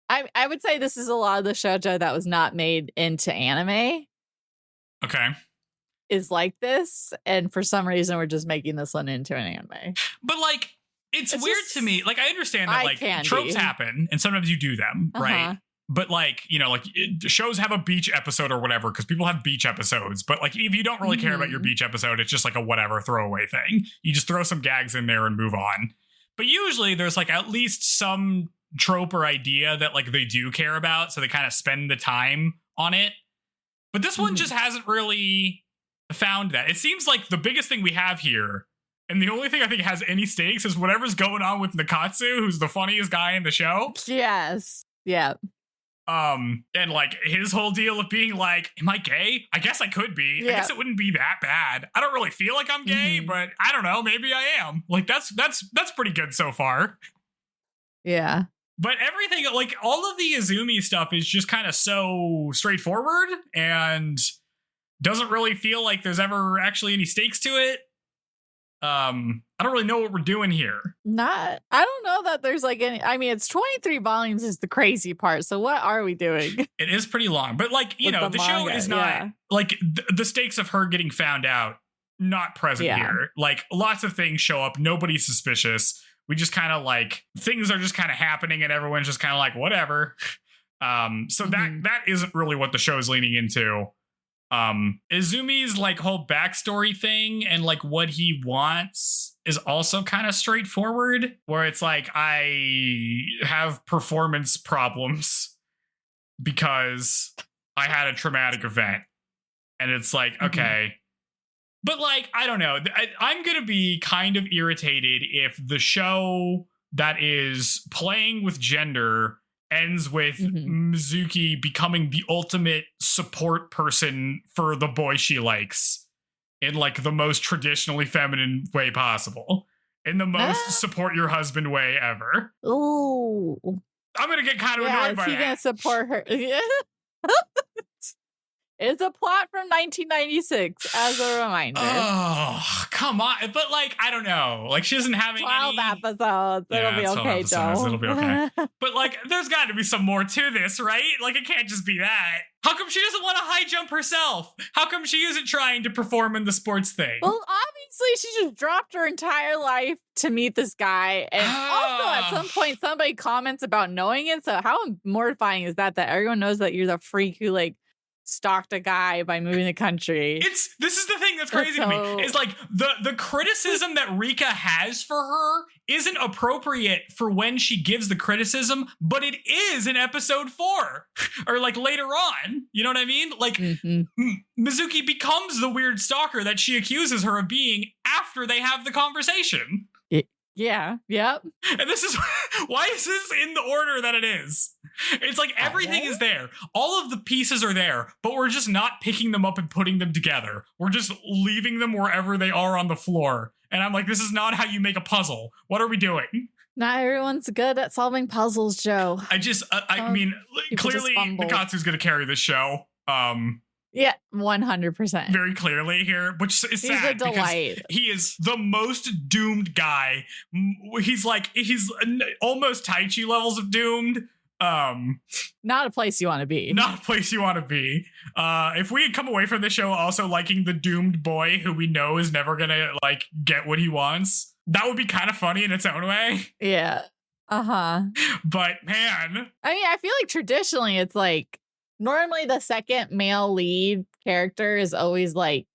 I would say this is a lot of the shoujo that was not made into anime. Okay. Is like this, and for some reason we're just making this one into an anime. But like, it's weird to me. Like, I understand that like tropes happen, and sometimes you do them, right? But like, you know, like shows have a beach episode or whatever because people have beach episodes. But like, if you don't really care about your beach episode, it's just like a whatever throwaway thing. You just throw some gags in there and move on. But usually there's like at least some trope or idea that like they do care about, so they kind of spend the time on it. But this one just hasn't really found that. It seems like the biggest thing we have here, and the only thing I think has any stakes, is whatever's going on with Nikatsu, who's the funniest guy in the show. Yes. Yeah. And like his whole deal of being like, am I gay? I guess I could be. I guess it wouldn't be that bad. I don't really feel like I'm gay, but I don't know, maybe I am. Like that's pretty good so far. Yeah. But everything, like all of the Izumi stuff is just kind of so straightforward, and doesn't really feel like there's ever actually any stakes to it. I don't really know what we're doing here. I don't know that there's like any. I mean, it's 23 volumes is the crazy part. So what are we doing? It is pretty long, but like, you know, the show is not like the stakes of her getting found out, not present here. Like lots of things show up. Nobody's suspicious. We just kind of like things are just kind of happening and everyone's just kind of like, whatever. So that isn't really what the show is leaning into. Izumi's like whole backstory thing and like what he wants is also kind of straightforward, where it's like, I have performance problems because I had a traumatic event. And it's like, okay. But like, I don't know. I'm going to be kind of irritated if the show that is playing with gender ends with Mizuki becoming the ultimate support person for the boy she likes in like the most traditionally feminine way possible, in the most support your husband way ever. Ooh, I'm gonna get kind of annoyed by that. Is he gonna support her? It's a plot from 1996, as a reminder. Oh, come on. But, like, I don't know. Like, she doesn't have 12 episodes. It'll be okay, Joe. It'll be okay. But, like, there's got to be some more to this, right? Like, it can't just be that. How come she doesn't want to high jump herself? How come she isn't trying to perform in the sports thing? Well, obviously, she just dropped her entire life to meet this guy. And also, at some point, somebody comments about knowing it. So how mortifying is that everyone knows that you're the freak who, like, stalked a guy by moving the country? This is the thing that's crazy to me. Is like the criticism that Rika has for her isn't appropriate for when she gives the criticism, but it is in episode 4 or like later on. You know what I mean? Like Mizuki becomes the weird stalker that she accuses her of being after they have the conversation. Yeah. Yep. And this is why is this in the order that it is? It's like everything is there. All of the pieces are there, but we're just not picking them up and putting them together. We're just leaving them wherever they are on the floor. And I'm like, this is not how you make a puzzle. What are we doing? Not everyone's good at solving puzzles, Joe. I mean, clearly Nikatsu's going to carry this show. Yeah, 100%. Very clearly here, which is sad. He's a delight. He is the most doomed guy. He's almost Taichi levels of doomed. Not a place you want to be. Not a place you want to be. If we had come away from the show also liking the doomed boy who we know is never gonna like get what he wants, that would be kind of funny in its own way. Yeah. But man, I mean, I feel like traditionally it's like normally the second male lead character is always like,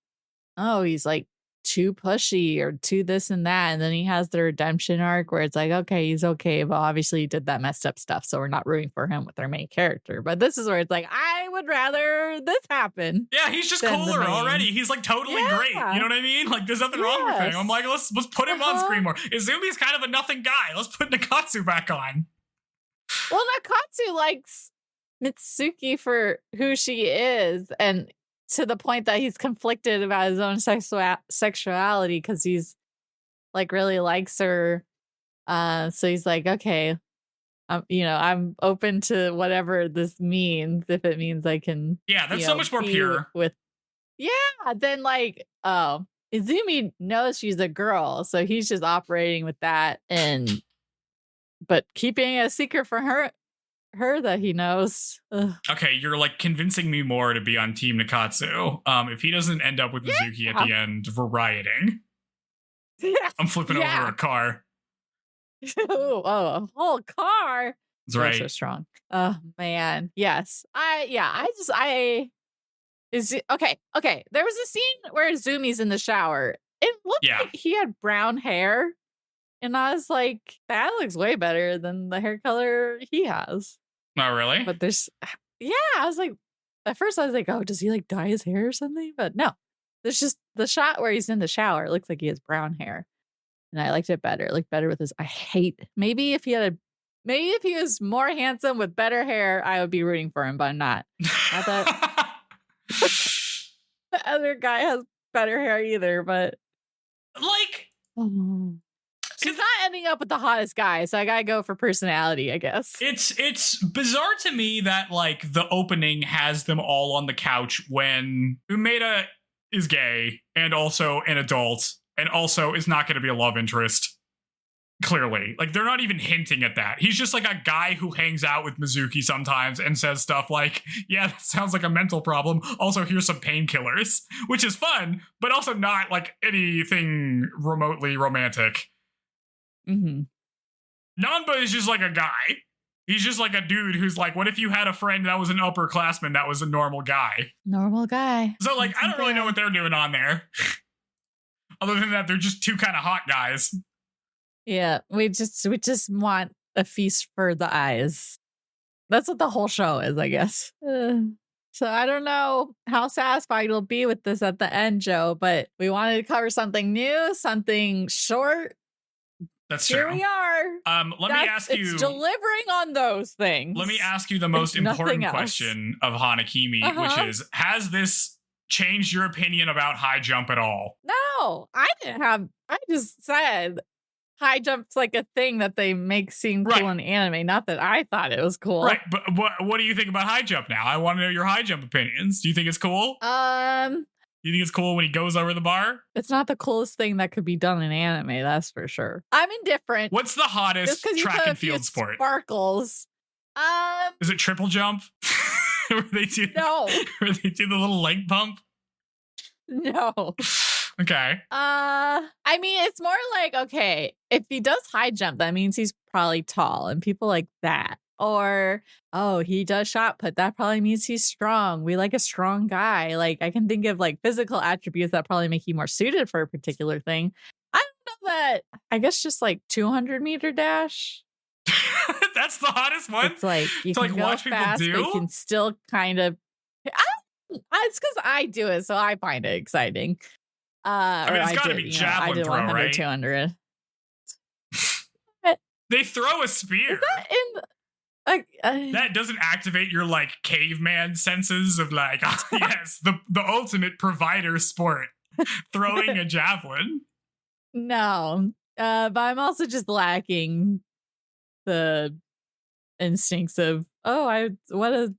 oh, he's like too pushy or too this and that. And then he has the redemption arc where it's like, okay, he's okay, but obviously he did that messed up stuff. So we're not rooting for him with our main character. But this is where it's like, I would rather this happen. Yeah, he's just cooler already. He's like totally great. You know what I mean? Like there's nothing wrong with him. I'm like, let's put him on screen more. Izumi's kind of a nothing guy. Let's put Nikatsu back on. Well, Nikatsu likes Mitsuki for who she is, and to the point that he's conflicted about his own sexuality because he's like really likes her. So he's like, okay, I'm open to whatever this means if it means I can. Yeah, that's so much more pure. Then like, oh, Izumi knows she's a girl, so he's just operating with that but keeping a secret from her that he knows. Ugh. Okay, you're like convincing me more to be on Team Nikatsu. If he doesn't end up with Mizuki at the end, we're rioting. I'm flipping over a car. A whole car. That's right. So strong. Oh man. Yes. Okay. There was a scene where Izumi's in the shower. It looked like he had brown hair. And I was like, that looks way better than the hair color he has. Oh, really? But I was like, at first I was like, oh, does he like dye his hair or something? But no, there's just the shot where he's in the shower. It looks like he has brown hair. And I liked it better. It looked better with his, maybe if he was more handsome with better hair, I would be rooting for him, but I'm not. Not that the other guy has better hair either, but. Like. she's not ending up with the hottest guy, so I gotta go for personality, I guess. It's bizarre to me that like the opening has them all on the couch when Umeda is gay and also an adult and also is not going to be a love interest. Clearly, like they're not even hinting at that. He's just like a guy who hangs out with Mizuki sometimes and says stuff like, yeah, that sounds like a mental problem. Also, here's some painkillers, which is fun, but also not like anything remotely romantic. Mm-hmm. Nanba is just like a guy. He's just like a dude who's like, what if you had a friend that was an upperclassman that was a normal guy? Normal guy. So like, I don't really know what they're doing on there. Other than that, they're just two kind of hot guys. Yeah, we just want a feast for the eyes. That's what the whole show is, I guess. So I don't know how satisfied you'll be with this at the end, Joe, but we wanted to cover something new, something short. That's true. Here we are. Let me ask you. It's delivering on those things. Let me ask you the most important question of Hana-Kimi, which is, has this changed your opinion about high jump at all? No, I just said high jump's like a thing that they make seem cool in anime. Not that I thought it was cool. Right, but what do you think about high jump now? I want to know your high jump opinions. Do you think it's cool? Do you think it's cool when he goes over the bar? It's not the coolest thing that could be done in anime, that's for sure. I'm indifferent. What's the hottest track and field sport? Sparkles. Is it triple jump? Where they do the little leg pump? No. Okay. I mean, it's more like, okay, if he does high jump, that means he's probably tall and people like that. Or, oh, he does shot put. That probably means he's strong. We like a strong guy. Like, I can think of like physical attributes that probably make you more suited for a particular thing. I don't know that. I guess just like 200-meter dash. That's the hottest one. It's like you can go fast, but you can still kind of. It's because I do it, so I find it exciting. I mean, it's got to be javelin throw, 100, right? 200. They throw a spear. Is that in? That doesn't activate your like caveman senses of like, oh, yes, the ultimate provider sport, throwing a javelin. No, but I'm also just lacking the instincts of what a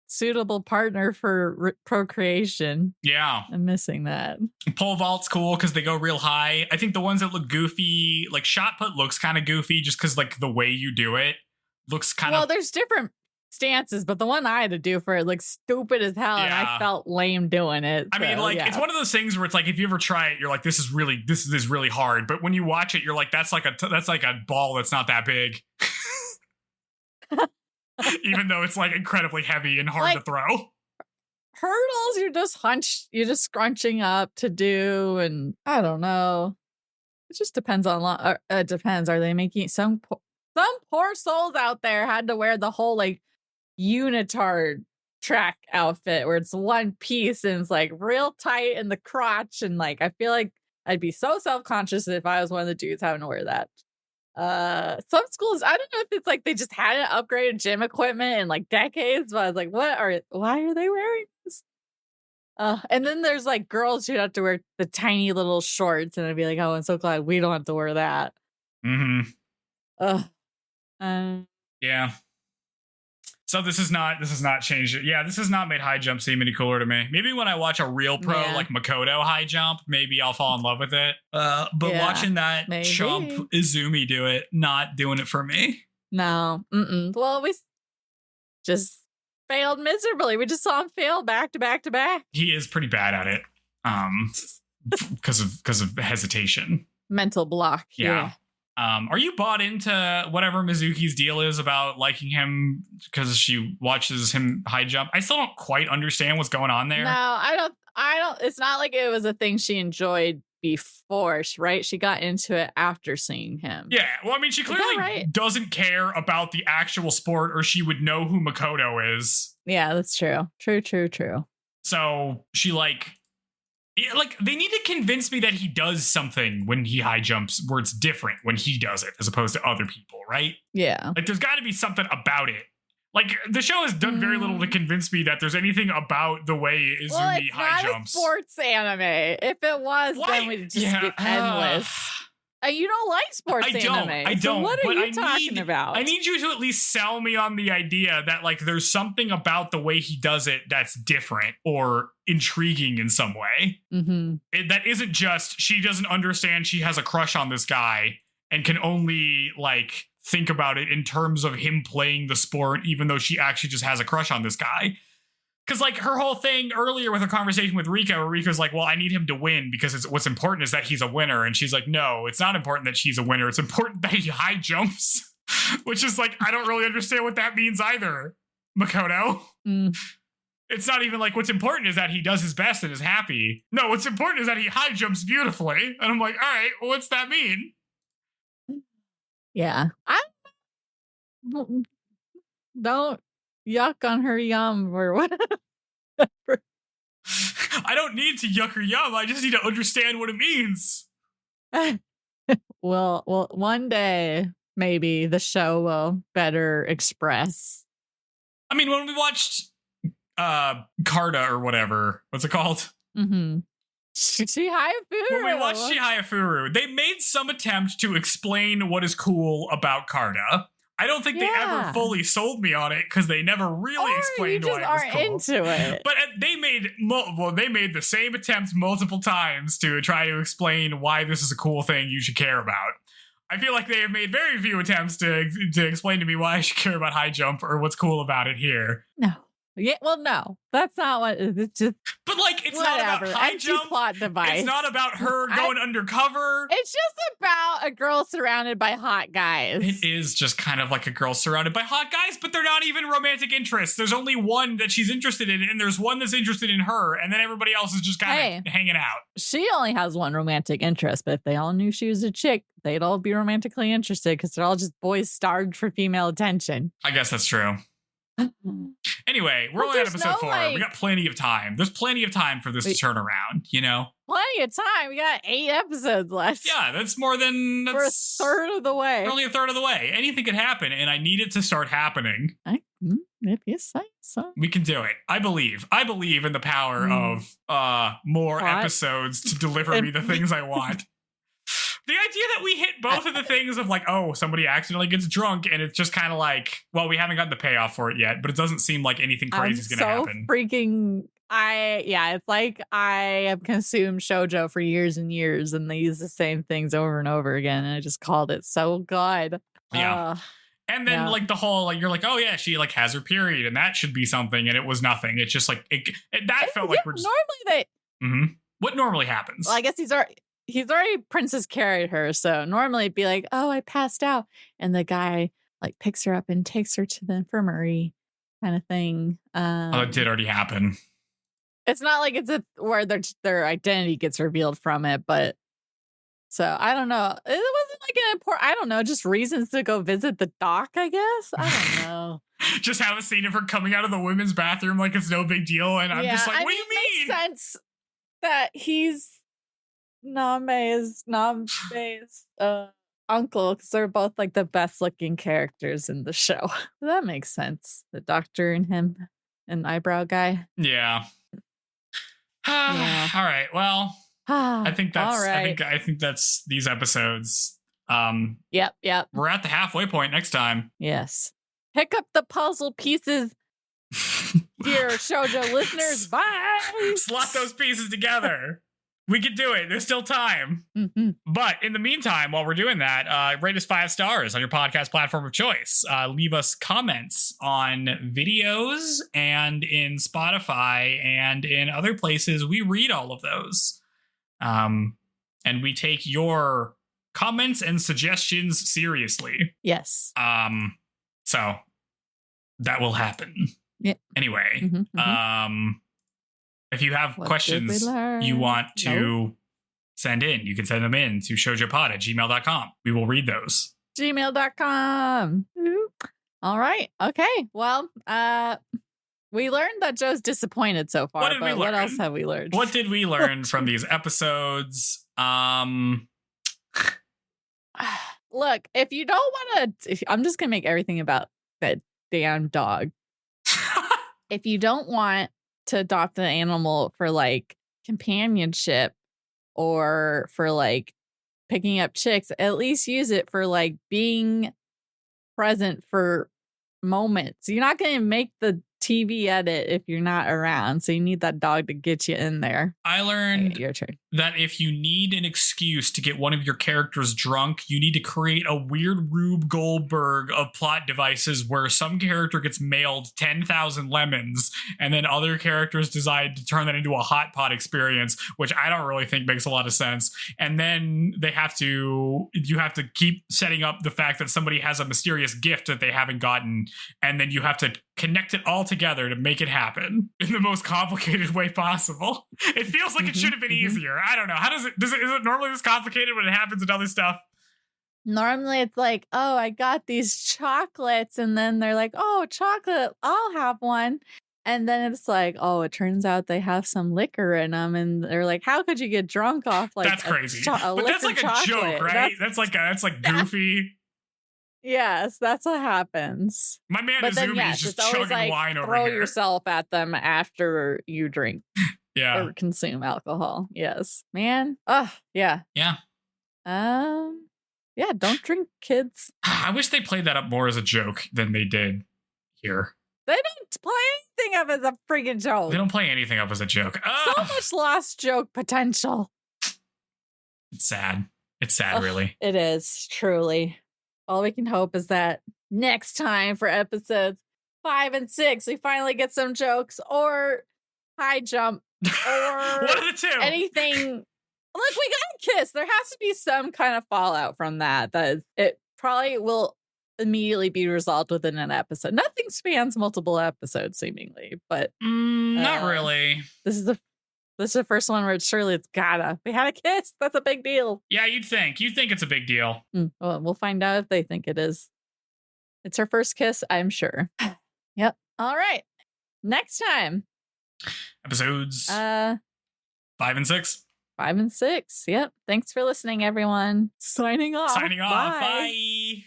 suitable partner for procreation. Yeah, I'm missing that. Pole vault's cool because they go real high. I think the ones that look goofy, like shot put, looks kind of goofy just because like the way you do it. Looks kind of. Well, there's different stances, but the one I had to do for it looks stupid as hell, and I felt lame doing it. I mean, like it's one of those things where it's like if you ever try it, you're like, this is really hard. But when you watch it, you're like, that's like a ball that's not that big, even though it's like incredibly heavy and hard to throw. Hurdles, you're just scrunching up to do, and I don't know. It just depends on it depends. Are they making some poor souls out there had to wear the whole like unitard track outfit where it's one piece and it's like real tight in the crotch, and like I feel like I'd be so self-conscious if I was one of the dudes having to wear that. Some schools, I don't know if it's like they just hadn't upgraded gym equipment in like decades, but I was like, why are they wearing this? And then there's like girls who'd have to wear the tiny little shorts, and I'd be like, oh, I'm so glad we don't have to wear that. Yeah. So this is not changed it. Yeah, this has not made high jump seem any cooler to me. Maybe when I watch a real pro like Makoto high jump, maybe I'll fall in love with it. But watching that chump Izumi do it, not doing it for me. No. Well, we just failed miserably. We just saw him fail back to back to back. He is pretty bad at it. Because of hesitation. Mental block. Yeah. Are you bought into whatever Mizuki's deal is about liking him because she watches him high jump? I still don't quite understand what's going on there. No, I don't. It's not like it was a thing she enjoyed before, right? She got into it after seeing him. Yeah. Well, I mean, she clearly doesn't care about the actual sport, or she would know who Makoto is. Yeah, that's true. True. So she like they need to convince me that he does something when he high jumps where it's different when he does it as opposed to other people, right? Yeah. Like there's got to be something about it. Like the show has done very little to convince me that there's anything about the way Izumi high jumps. It's not a sports anime. If it was, then we'd just be endless. You don't like sports anime. I don't. So what are you talking about? I need you to at least sell me on the idea that like there's something about the way he does it that's different or intriguing in some way. That isn't just she doesn't understand she has a crush on this guy and can only like think about it in terms of him playing the sport, even though she actually just has a crush on this guy. Because, like, her whole thing earlier with her conversation with Rika, where Rika's like, well, I need him to win because what's important is that he's a winner. And she's like, no, it's not important that she's a winner. It's important that he high jumps, which is like, I don't really understand what that means either, Makoto. It's not even like what's important is that he does his best and is happy. No, what's important is that he high jumps beautifully. And I'm like, all right, well, what's that mean? Yeah. I don't yuck on her yum or whatever. I don't need to yuck or yum. I just need to understand what it means. Well, one day maybe the show will better express. I mean, when we watched Carta or whatever, what's it called? Chihaya Furu. When we watched Chihaya Furu, they made some attempt to explain what is cool about Carta. I don't think they ever fully sold me on it because they never really explained why it was cool. Into it. But they made the same attempt multiple times to try to explain why this is a cool thing you should care about. I feel like they have made very few attempts to explain to me why I should care about high jump or what's cool about it here. No. Yeah, well, no, that's not what it's just. But like, it's whatever. not about high jump. Plot device. It's not about her going undercover. It's just about a girl surrounded by hot guys. It is just kind of like a girl surrounded by hot guys, but they're not even romantic interests. There's only one that she's interested in, and there's one that's interested in her, and then everybody else is just kind of hanging out. She only has one romantic interest, but if they all knew she was a chick, they'd all be romantically interested because they're all just boys starved for female attention. I guess that's true. Anyway, we're only at episode 4. We got plenty of time. There's plenty of time for this to turn around, you know? Plenty of time. We got 8 episodes left. Yeah, that's more than... We're a third of the way. We're only a third of the way. Anything could happen, and I need it to start happening. If you say so. We can do it. I believe in the power of more episodes to deliver me the things I want. The idea that we hit both of the things of like, oh, somebody accidentally gets drunk and it's just kind of like, well, we haven't got the payoff for it yet, but it doesn't seem like anything crazy is going to happen. It's like I have consumed shoujo for years and years and they use the same things over and over again. And I just called it so good. Yeah. And then like the whole, like, you're like, oh yeah, she like has her period and that should be something. And it was nothing. It's just like, that felt like we're just... What normally happens? Well, I guess he's already princess carried her, so normally it'd be like, oh, I passed out, and the guy like picks her up and takes her to the infirmary, kind of thing. It did already happen. It's not like it's where their identity gets revealed from it, but so I don't know. It wasn't like an important. I don't know, just reasons to go visit the doc. I guess I don't know. Just have a scene of her coming out of the women's bathroom like it's no big deal, and I'm just like, what do you mean? It makes sense that he's Nambe's uncle, because they're both like the best looking characters in the show. That makes sense. The doctor and him and eyebrow guy. Yeah. All right. Well, I think that's I think that's these episodes. Yep. We're at the halfway point next time. Yes. Pick up the puzzle pieces. Dear shoujo listeners, bye. Slot those pieces together. We can do it. There's still time. But in the meantime, while we're doing that, rate us 5 stars on your podcast platform of choice. Leave us comments on videos and in Spotify and in other places. We read all of those. And we take your comments and suggestions seriously. Yes. So that will happen. Yeah. Anyway, if you have questions you want to send in, you can send them in to shoujopod@gmail.com. We will read those. gmail.com. All right. Okay. Well, we learned that Joe's disappointed so far. What else have we learned? What did we learn from these episodes? Look, if you don't want to, I'm just going to make everything about that damn dog. If you don't want to adopt an animal for like companionship or for like picking up chicks, at least use it for like being present for moments. You're not going to make the TV edit if you're not around, so you need that dog to get you in there. I learned Okay, your turn. that if you need an excuse to get one of your characters drunk, you need to create a weird Rube Goldberg of plot devices where some character gets mailed 10,000 lemons and then other characters decide to turn that into a hot pot experience, which I don't really think makes a lot of sense. And then you have to keep setting up the fact that somebody has a mysterious gift that they haven't gotten, and then you have to connect it all together to make it happen in the most complicated way possible. It feels like it should have been easier. I don't know. Is it normally this complicated when it happens in other stuff? Normally it's like, oh, I got these chocolates, and then they're like, oh, chocolate, I'll have one. And then it's like, oh, it turns out they have some liquor in them, and they're like, how could you get drunk off like that's crazy? But that's like a joke, right? That's like goofy. Yes, that's what happens. My man Izumi is just chugging like, wine over here. Throw yourself at them after you drink. Yeah. Or consume alcohol. Yes. Man. Oh, yeah. Yeah. Yeah, don't drink, kids. I wish they played that up more as a joke than they did here. They don't play anything up as a freaking joke. They don't play anything up as a joke. So much lost joke potential. It's sad. It's sad, really. It is, truly. All we can hope is that next time for episodes 5 and 6, we finally get some jokes or high jump or one of the two. Anything. Look, we got a kiss. There has to be some kind of fallout from that. It probably will immediately be resolved within an episode. Nothing spans multiple episodes, seemingly, but not really. This is the first one where surely it's gotta. We had a kiss. That's a big deal. Yeah, you'd think it's a big deal. Well, we'll find out if they think it is. It's her first kiss, I'm sure. Yep. All right. Next time. Episodes 5 and 6. 5 and 6. Yep. Thanks for listening, everyone. Signing off. Bye.